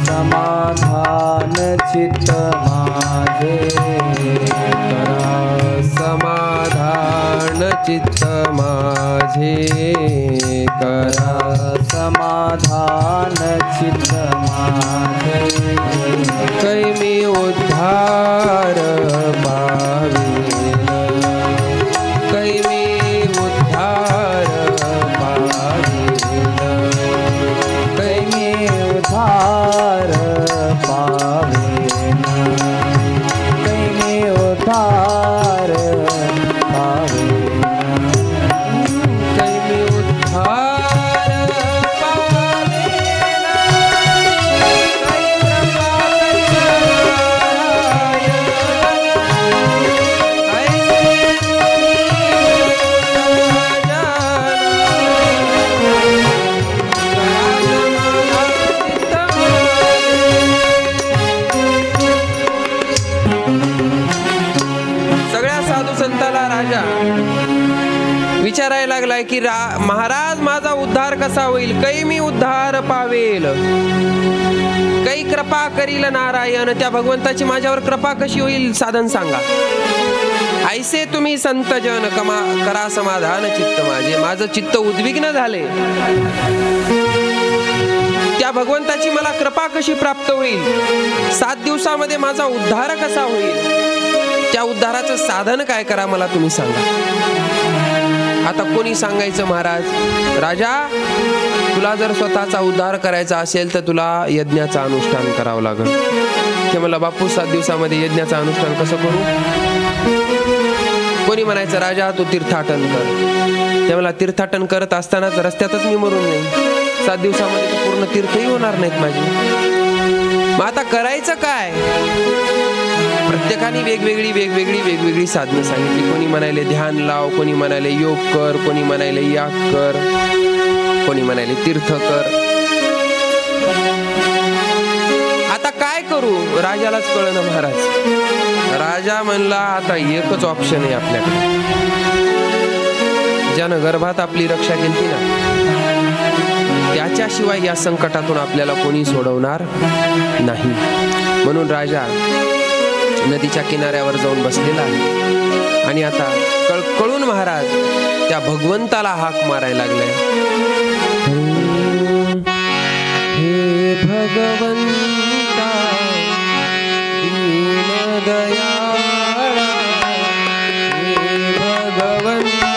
समाधान चित्त माझे, करा समाधान चित्त माझे, करा समाधान चित्त माझे, कै मी उद्धार पावेन, कै मी उद्धार पावेन, कै मी उद्धार पावेन, कै मी उद्धार पावेन, कै मी उद्धार पावेन, कै कृपा सगळ्या साधू संताला राजा विचारायला लागलाय की महाराज माझा उद्धार कसा होईल, कै मी उद्धार पावेल, कै कृपा करील नारायण, त्या भगवंताची माझ्यावर कृपा कशी होईल साधन सांगा. ऐसे तुम्ही संत जन करा समाधान चित्त माझे, माझं चित्त उद्विग्न झाले, त्या भगवंताची मला कृपा कशी प्राप्त होईल, 7 दिवसामध्ये माझा उद्धार कसा होईल, त्या उद्धाराचं साधन काय करा मला तुम्ही सांगा. आता कोणी सांगायचं महाराज, राजा तुला जर स्वतःचा उद्धार करायचा असेल तर तुला यज्ञाचं अनुष्ठान करावं लागेल. ते मला बापू 7 दिवसामध्ये यज्ञाचं अनुष्ठान कसं करू? कोणी म्हणायचं राजा तू तीर्थाटन कर. ते मला तीर्थाटन करत असतानाच रस्त्यातच मी मरून जाईन. 7 दिवसामध्ये तर पूर्ण तीर्थही होणार नाहीत माझी. मग आता करायचं काय? प्रत्येकाने वेगवेगळी साधनं सांगितली. कोणी म्हणाले ध्यान लाव, कोणी म्हणाले योग कर, कोणी म्हणाले याग कर, कोणी म्हणाले तीर्थ कर. आता काय करू? राजालाच कळलं महाराज. राजा म्हणला आता एकच ऑप्शन आहे आपल्याकडे. ज्यानं गर्भात आपली रक्षा केली ना, त्याच्याशिवाय या संकटातून आपल्याला कोणी सोडवणार नाही. म्हणून राजा नदीच्या किनाऱ्यावर जाऊन बसलेला आहे आणि आता कळकळून महाराज त्या भगवंताला हाक मारायला लागलाय. हे भगवंता दीनदयाळा, हे भगवंता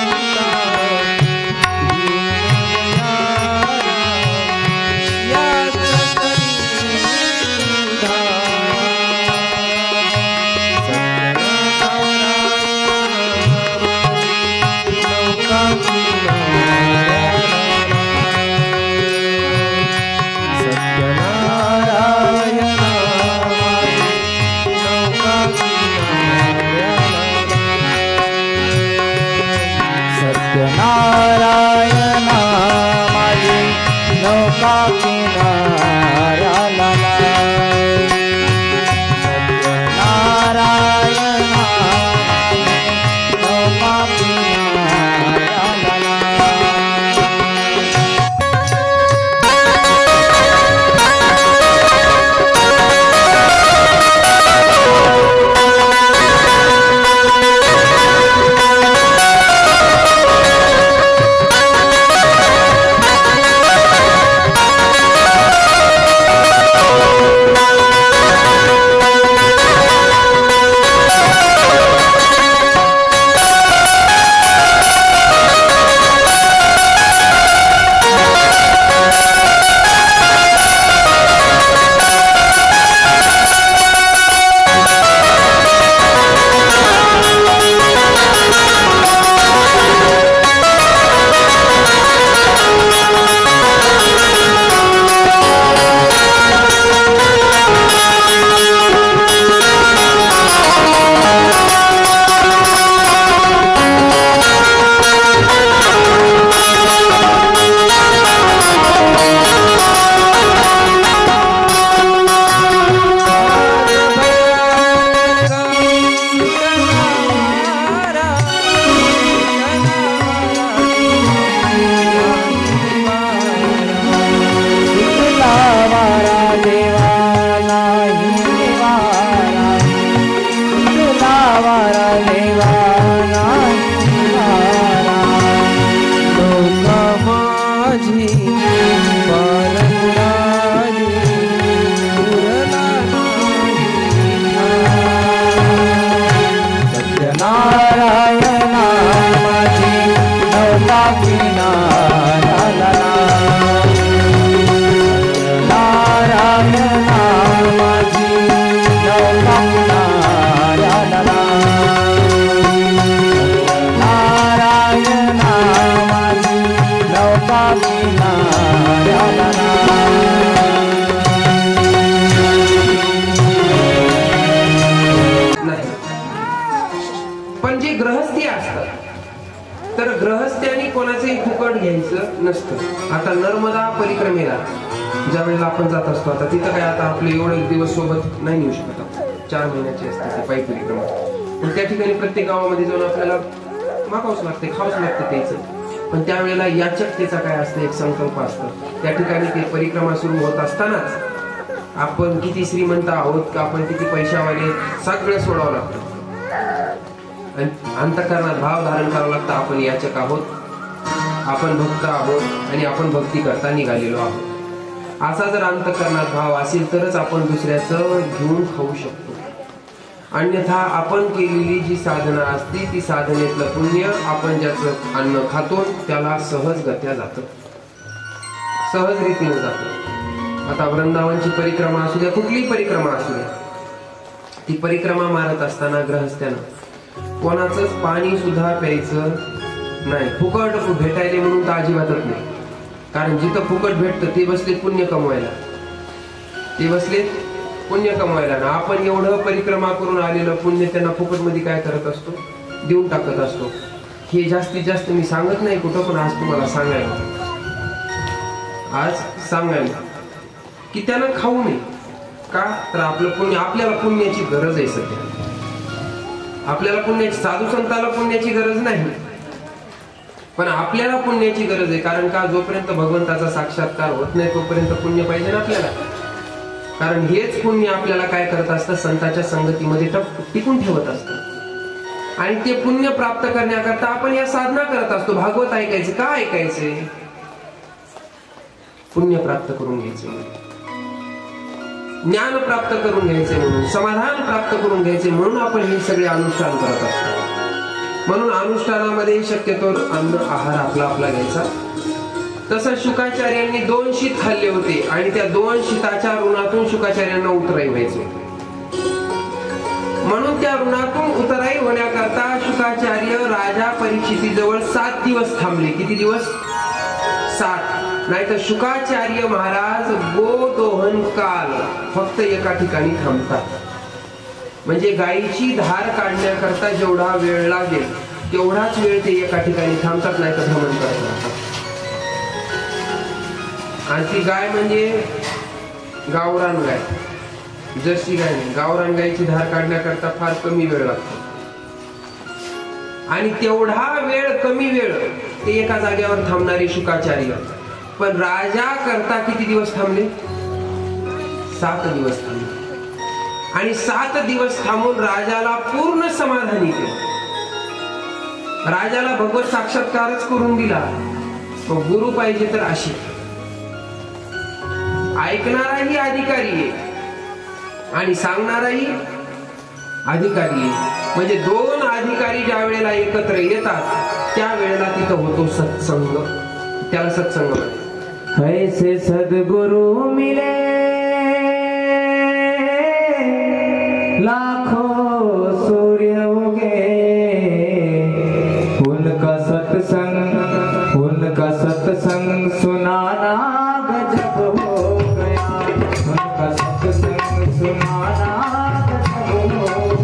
आता नर्मदा परिक्रमेला ज्या वेळेला आपण जात असतो, आता तिथं काय आता आपले एवढे दिवस सोबत नाही नेऊ शकत. 4 महिन्याची असते ती पायी परिक्रमा. पण त्या ठिकाणी प्रत्येक गावामध्ये जाऊन आपल्याला मागावंच लागते, खावंच लागतं त्याचं. पण त्यावेळेला याचकतेचा काय असतं, एक संकल्प असतं. त्या ठिकाणी ते परिक्रमा सुरू होत असतानाच आपण किती श्रीमंत आहोत का, आपण किती पैशावाले, सगळं सोडावं लागतं. आणि अंतःकरणात भाव धारण करावं लागतं. आपण याचक आहोत, आपण भक्त आहोत आणि आपण भक्ती करता निघालेलो आहोत. असा जर अंतःकरणात भाव असेल तरच आपण दुसऱ्याचं घेऊन खाऊ शकतो. अन्यथा आपण केलेली जी साधना असते ती साधनेतलं पुण्य आपण ज्याचं अन्न खातो त्याला सहजगत्या जातं, सहज रीतीने जातं. आता वृंदावनची परिक्रमा असू द्या, कुठलीही परिक्रमा असू द्या, ती परिक्रमा मारत असताना ग्रहस्थ्यानं कोणाचंच पाणी सुद्धा प्यायचं नाही. फुकट भेटायले म्हणून तर अजिबातच नाही. कारण जिथं फुकट भेटतं ते बसलेत पुण्य कमवायला, ते बसलेत पुण्य कमवायला. ना आपण एवढं परिक्रमा करून आलेलं पुण्य त्यांना फुकट मध्ये काय करत असतो, देऊन टाकत असतो. हे जास्तीत जास्त मी सांगत नाही कुठं, पण आज तुम्हाला सांगायला, आज सांगायला की त्यांना खाऊ नये. का तर आपलं पुण्य, आपल्याला पुण्याची गरज आहे सध्या. आपल्याला पुण्याची, साधू संताला पुण्याची गरज नाही, पण आपल्याला पुण्याची गरज आहे. कारण का, जोपर्यंत भगवंताचा साक्षात्कार होत नाही तोपर्यंत पुण्य पाहिजे ना आपल्याला. कारण हेच पुण्य आपल्याला काय करत असतं, संतांच्या संगतीमध्ये टिकून ठेवत असतं. आणि ते पुण्य प्राप्त करण्याकरता आपण या साधना करत असतो. भागवत ऐकायचं का ऐकायचे, पुण्य प्राप्त करून घ्यायचे म्हणून, ज्ञान प्राप्त करून घ्यायचे म्हणून, समाधान प्राप्त करून घ्यायचे म्हणून आपण हे सगळे अनुष्ठान करत असतो. म्हणून अनुष्ठानामध्ये शक्यतो अन्न आहार आपला आपला घ्यायचा. तसं शुकाचार्यांनी 2 शीत खाल्ले होते आणि त्या 2 शीताच्या ऋणातून शुकाचार्यांना उतराई व्हायचे होते. म्हणून त्या ऋणातून उतराई होण्याकरता शुकाचार्य राजा परीक्षितीजवळ 7 दिवस थांबले. किती दिवस? 7. नाहीतर शुकाचार्य महाराज गोदोहन काल फक्त एका ठिकाणी थांबतात. म्हणजे गायीची धार काढण्याकरता जेवढा वेळ लागेल तेवढाच वेळ ते एका ठिकाणी थांबतात, नाही तर भ्रमण करतात. आणि ती गाय म्हणजे गावरान गाय, जर्सी गाय नाही. गावरान गायची धार काढण्याकरता फार कमी वेळ लागतो. आणि तेवढा वेळ, कमी वेळ ते एका जागेवर थांबणारे शुकाचार्य. पण राजा करता किती दिवस थांबले? 7 दिवस थांबले. आणि 7 दिवस थांबून राजाला पूर्ण समाधानी केलं. राजाला भगवत साक्षात्कारच करून दिला. मग गुरु पाहिजे तर अशी ऐकणाराही अधिकारी आहे आणि सांगणाराही अधिकारी आहे. म्हणजे 2 अधिकारी ज्या वेळेला एकत्र येतात त्या वेळेला तिथं होतो सत्संग. त्याला सत्संग म्हणतात. ऐसे सद्गुरु मिले लाखों सूर्य उगे, उनका सत्संग सुनाना गजब हो गया, उनका सत्संग सुनाना गजब हो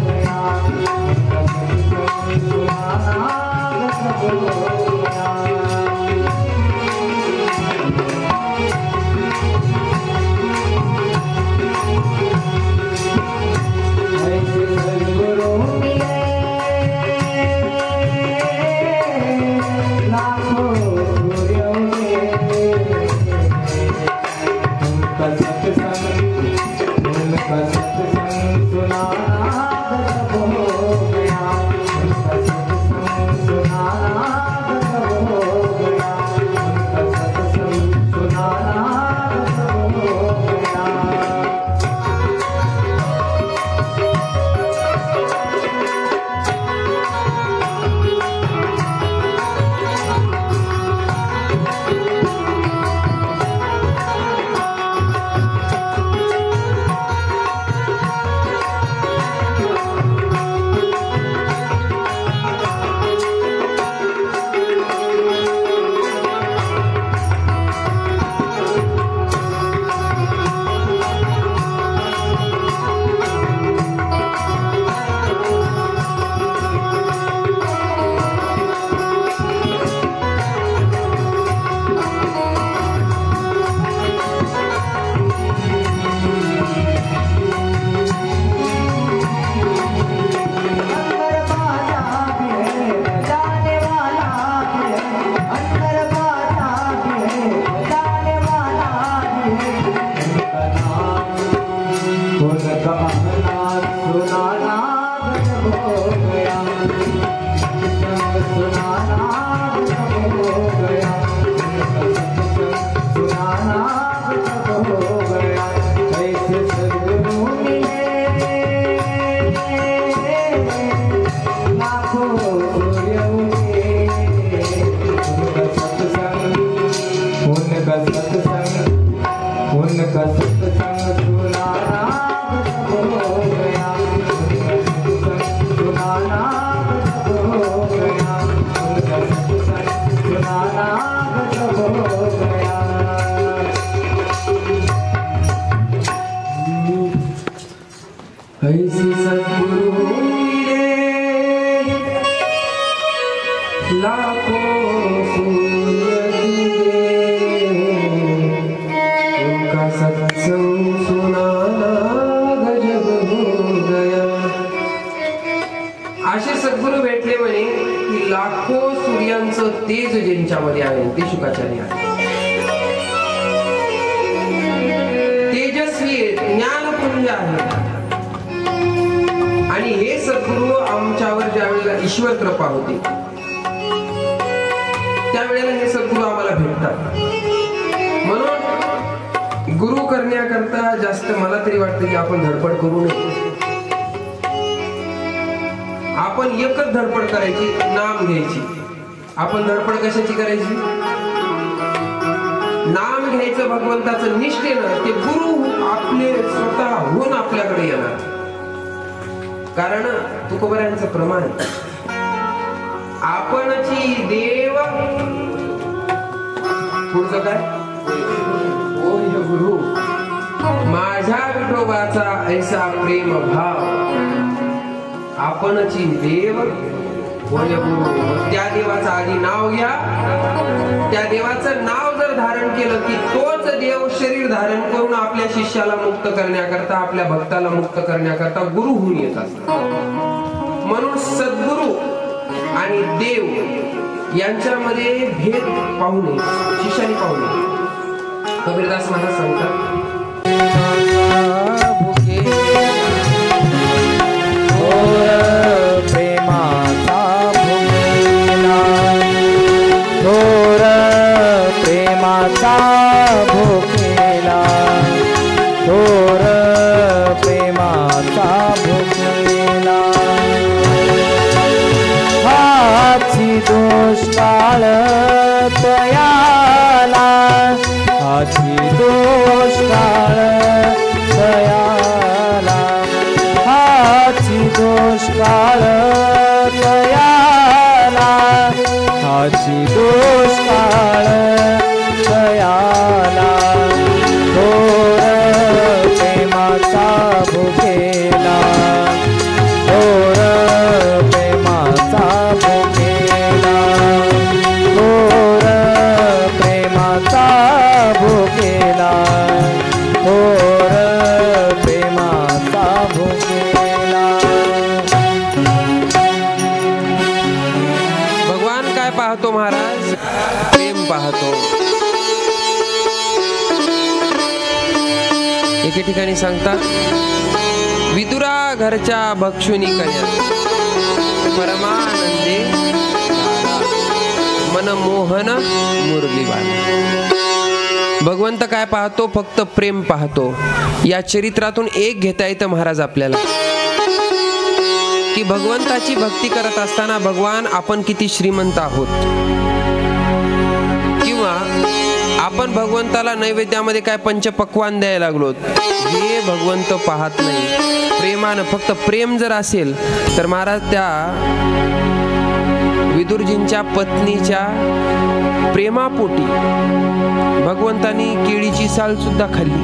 गया, उनका सत्संग सुनाना गजब हो गया. सुनाना ऐसी सद्गुरु मिले लाखों सूर्य दिए, उनका सत्संग सुनाना गजब हो गया। असे सद्गुरु भेटले म्हणे की लाखो सूर्यांचं तेज ज्यांच्यामध्ये आहे ते शुकाचार्य आहे, तेजस्वी ज्ञानपुंज आहे। आणि हे सद्गुरु आमच्यावर ज्या वेळेला ईश्वर कृपा होती त्यावेळेला हे सद्गुरु आम्हाला भेटतात। म्हणून गुरु करण्याकरता जास्त मला तरी वाटतं की आपण धडपड करू नये। आपण एकच धडपड करायची, नाम घ्यायची। आपण धडपड कशाची करायची? नाम घ्यायचं भगवंताचं निष्ठेनं। ते गुरु आपले स्वतः होऊन आपल्याकडे येणार। कारण तुकोबऱ्यांचं प्रमाण आपणची देव, पुढचं काय? ओय गुरु माझ्या विठोबाचा ऐसा प्रेम भाव, आपणची देव होय गुरु। त्या देवाचं आधी नाव घ्या। त्या देवाचं नाव जर धारण केलं की तोच देव शरीर धारण करून आपल्या शिष्याला मुक्त करण्याकरता, आपल्या भक्ताला मुक्त करण्याकरता गुरु होऊन येत असतात। म्हणून सद्गुरु आणि देव यांच्यामध्ये भेद पाहू नये, शिष्याने पाहू नये। कबीरदास महाराज सांगतात, भुकेला थोर प्रेमाचा भुकेला, हाची दुष्काळ तयाला, हाची दुष्काळ तयाला, हाची दुष्काळ तयाला, हाची दुष्काळ तयाला, थोर प्रेमाचा भुकेला, थोर प्रेमाचा भुकेला, थोर प्रेमाचा भुकेला, थोर प्रेमाचा भुकेला। भगवान काय पाहतो महाराज? प्रेम पाहतो। एके ठिकाणी सांगतात, विदुरा घरच्या भक्षुनी कन्या, परमानंदे मनमोहन मुरलीबाला। भगवंत काय पाहतो? फक्त प्रेम पाहतो। या चरित्रातून एक घेता येतं महाराज आपल्याला की भगवंताची भक्ती करत असताना भगवान आपण किती श्रीमंत आहोत, किंवा आपण भगवंताला नैवेद्यामध्ये काय पंचपक्वान द्यायला लागलो हे भगवंत पाहत नाही। प्रेमानं, फक्त प्रेम जर असेल तर महाराज त्या विदुरजींच्या पत्नीच्या प्रेमापोटी भगवंतानी केळीची साल सुद्धा खाल्ली।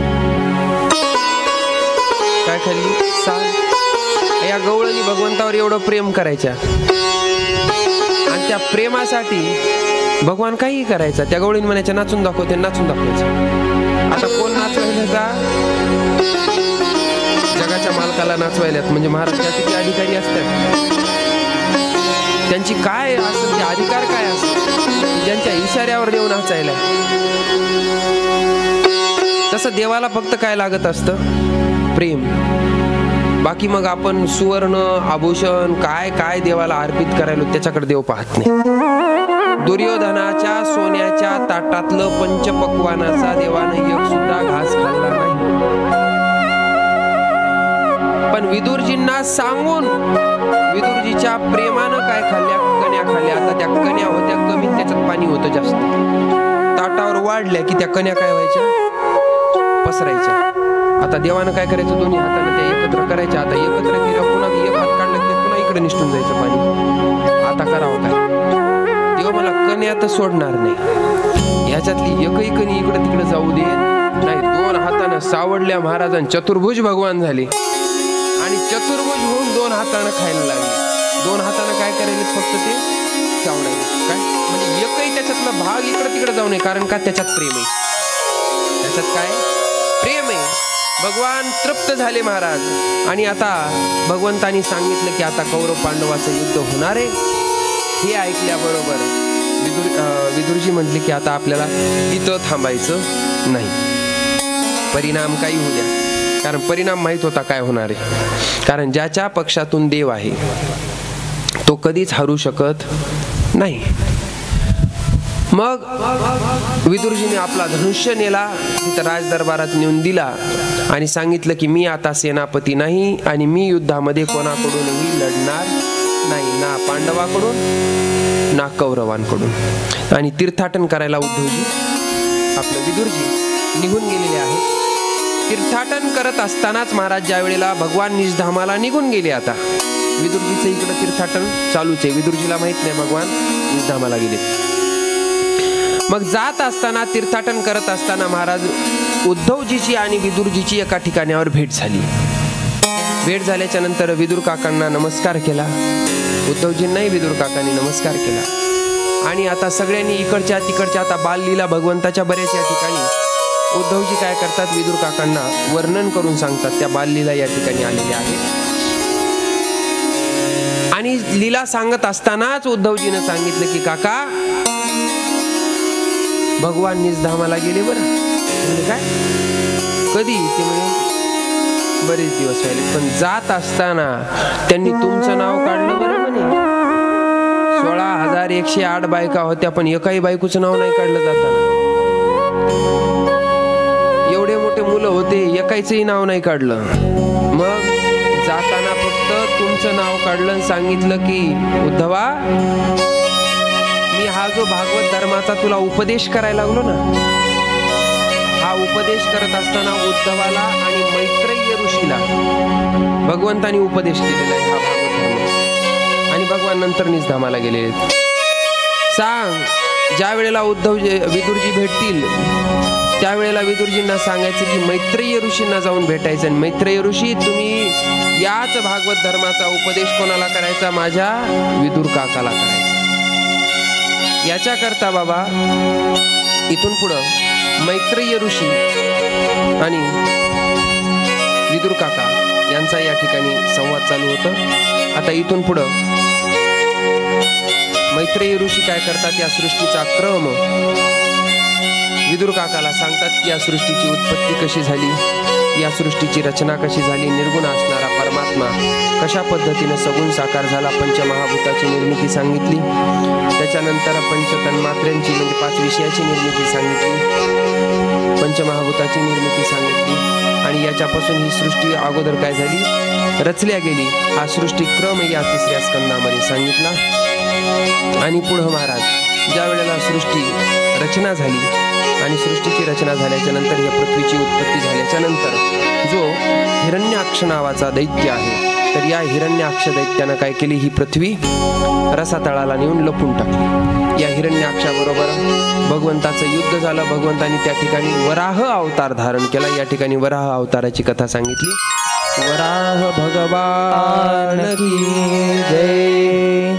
काय खाल्ली? साल। या गवळणी भगवंतावर एवढं प्रेम करायच्या आणि त्या प्रेमासाठी भगवान काही करायचा। त्या गवळीन म्हणायच्या नाचून दाखवते, नाचून दाखवायचं। आता कोण नाचवायला का? जगाच्या मालकाला नाचवायल्यात म्हणजे महाराष्ट्रात किती अधिकारी असतात, त्यांची काय असं ते अधिकार काय असत ज्यांच्या इशाऱ्यावर देव नाचायला। तसं देवाला फक्त काय लागत असतं? प्रेम। बाकी मग आपण सुवर्ण आभूषण काय काय देवाला अर्पित करायलो त्याच्याकडे देव पाहत नाही। दुर्योधनाच्या सोन्याच्या ताटातलं पंचपक्वानाचा देवाने एक सुद्धा घास खाल्ला नाही। पण विदुरजींना सांगून विदुरजीच्या प्रेमानं काय खाल्ल्या? कन्या खाल्ल्या। आता त्या कन्या होत्या कमी, त्याच्यात पाणी होतं जास्त। ताटावर वाढल्या की त्या कन्या काय व्हायच्या? पसरायच्या। आता देवानं काय करायचं? दोन्ही हाताने त्या एकत्र करायच्या। आता एकत्र केलं, पुन्हा एक हात काढला की पुन्हा इकडे निष्ठून जायचं पाणी। आता करावं काय? देव मला कन्यात सोडणार नाही, ह्याच्यातली एकही कणी इकडे तिकडे जाऊ दे नाही। दोन हाताने सावडल्या महाराजांनी चतुर्भुज भगवान झाले आणि चतुर्भुज होऊन 2 हातानं खायला लागले. 2 हातानं काय करायले? फक्त ते चावडायले. काय म्हणजे एकही त्याच्यातला भाग इकडे तिकडे जाऊ नये. कारण का? त्याच्यात प्रेम आहे. त्याच्यात काय? प्रेम आहे. भगवान तृप्त झाले महाराज. आणि आता भगवंतानी सांगितलं की आता कौरव पांडवाचं युद्ध होणार आहे. हे ऐकल्याबरोबर विदुरजी म्हटले की आता आपल्याला इथं थांबायचं नाही. परिणाम काही होऊ द्या. कारण परिणाम माहित होता काय होणार आहे. कारण ज्याच्या पक्षातून देव आहे तो कधीच हरू शकत नाही. मग विदुरजीने आपला धनुष्य नेला, तिथं राजदरबारात नेऊन दिला आणि सांगितलं की मी आता सेनापती नाही आणि मी युद्धामध्ये कोणाकडूनही लढणार नाही, ना पांडवाकडून ना कौरवांकडून. आणि तीर्थाटन करायला उद्धवजी आपलं विदुरजी निघून गेलेले आहेत. तीर्थाटन करत असतानाच महाराज ज्या वेळेला भगवान निजधामाला निघून गेले, आता विदुरजीचं इकडं तीर्थाटन चालूच आहे. विदुरजीला माहित नाही भगवान निजधामाला गेले. मग जात असताना तीर्थाटन करत असताना महाराज उद्धवजीची आणि विदुरजीची एका ठिकाणावर भेट झाली. भेट झाल्याच्या नंतर विदुर काकांना नमस्कार केला. उद्धवजींनाही विदुर काकांनी नमस्कार केला. आणि आता सगळ्यांनी इकडच्या तिकडच्या आता बाललीला भगवंताच्या बऱ्याच या ठिकाणी उद्धवजी काय करतात? विदुर काकांना वर्णन करून सांगतात त्या बाललीला या ठिकाणी आलेल्या आहेत. आणि लीला सांगत असतानाच उद्धवजीनं सांगितलं की काका भगवान निजधामाला गेले बरं. म्हणजे काय? कधी? ते म्हणजे बरेच दिवस राहिले, पण जात असताना त्यांनी तुमचं नाव काढलं बरं म्हणे. 16,108 बायका होत्या पण एकाही बायकोचं नाव नाही काढलं जाताना. एवढे मोठे मुलं होते, एकाचंही नाव नाही काढलं. मग जाताना फक्त तुमचं नाव काढलं आणि सांगितलं की उद्धवा मी हा जो भागवत धर्माचा तुला उपदेश करायला लागलो ना, हा उपदेश करत असताना उद्धवाला आणि मैत्रेय ऋषीला भगवंतानी उपदेश केलेला आहे हा भागवत धर्म. आणि भगवान नंतर निजधामाला गेले. सांग, ज्या वेळेला विदुरजी भेटतील त्यावेळेला विदुरजींना सांगायचं की मैत्रेय ऋषींना जाऊन भेटायचं. आणि मैत्रेय ऋषी तुम्ही याच भागवत धर्माचा उपदेश कोणाला करायचा? माझ्या विदुर काकाला करायचा. याच्याकरता बाबा इथून पुढं मैत्रेय ऋषी आणि विदुर काका यांचा या ठिकाणी संवाद चालू होता. आता इथून पुढं मैत्रेय ऋषी काय करतात? या सृष्टीचा क्रम विदुर काकाला सांगतात की या सृष्टीची उत्पत्ती कशी झाली, या सृष्टीची रचना कशी झाली, निर्गुण असणारा परमात्मा कशा पद्धतीने सगुण साकार झाला, पंचमहाभूताची निर्मिती सांगितली, त्याच्यानंतर पंचतन्मात्र्यांची म्हणजे 5 विषयाची निर्मिती सांगितली, पंचमहाभूताची निर्मिती सांगितली. आणि याच्यापासून ही सृष्टी अगोदर काय झाली? रचल्या गेली. हा सृष्टी क्रम या 3ऱ्या स्कंदामध्ये सांगितला. आणि पुढं महाराज ज्या वेळेला सृष्टी रचना झाली आणि सृष्टीची रचना झाल्याच्या नंतर या पृथ्वीची उत्पत्ती झाल्याच्या नंतर जो हिरण्याक्ष नावाचा दैत्य आहे, तर या हिरण्याक्ष दैत्यानं काय केली? ही पृथ्वी रसातळाला नेऊन लपून टाकली. या हिरण्याक्षाबरोबर भगवंताचं युद्ध झालं. भगवंतानी त्या ठिकाणी वराह अवतार धारण केला. या ठिकाणी वराह अवताराची कथा सांगितली. वराह भगवान की जय.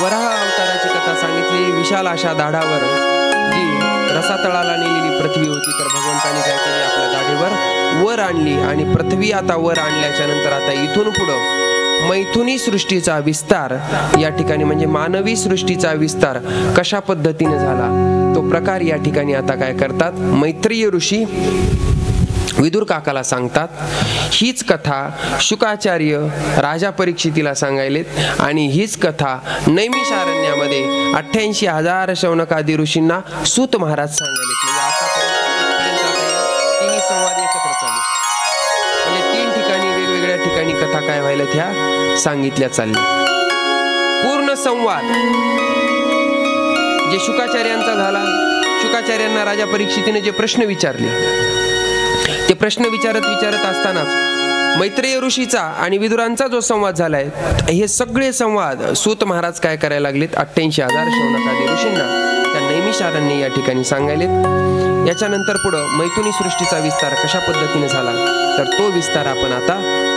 वराह अवताराची कथा सांगितली. विशाल अशा दाढावर जी रसातळाला नेलेली पृथ्वी होती, तर भगवंतानी काय केली? आपल्या दाढीवर वर आणली. आणि पृथ्वी आता वर आणल्याच्या नंतर आता इथून पुढं मैथुनी सृष्टीचा विस्तार या ठिकाणी म्हणजे मानवी सृष्टीचा विस्तार कशा पद्धतीने झाला तो प्रकार या ठिकाणी आता काय करतात? मैत्रेय ऋषी विदुर काकाला सांगतात. हीच कथा शुकाचार्य राजा परीक्षितीला सांगायलेत आणि हीच कथा नैमिषारण्यामध्ये 88,000 शौनकादी ऋषींना सूत महाराज सांगायलेत. म्हणजे आतापर्यंत तिन्ही संवाद एकत्र चालू, म्हणजे 3 ठिकाणी वेगवेगळ्या ठिकाणी कथा काय व्हायला त्या सांगितल्या चालल्या. पूर्ण संवाद जे शुकाचार्यांचा झाला, शुकाचार्यांना राजा परीक्षितीने जे प्रश्न विचारले ते प्रश्न विचारत असतानाच मैत्रेय ऋषीचा आणि विदुरांचा जो संवाद झालाय, हे सगळे संवाद सूत महाराज काय करायला लागलेत? 88,000 शौनकादी ऋषींना त्या नैमिषारण्य या ठिकाणी सांगायलेत. याच्यानंतर पुढं मैथुनी सृष्टीचा विस्तार कशा पद्धतीने झाला तर तो विस्तार आपण आता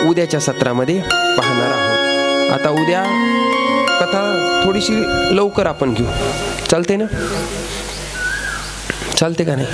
उद्याच्या सत्रामध्ये पाहणार आहोत. आता उद्या कथा थोडीशी लवकर आपण घेऊ. चालते ना? चालते का नाही?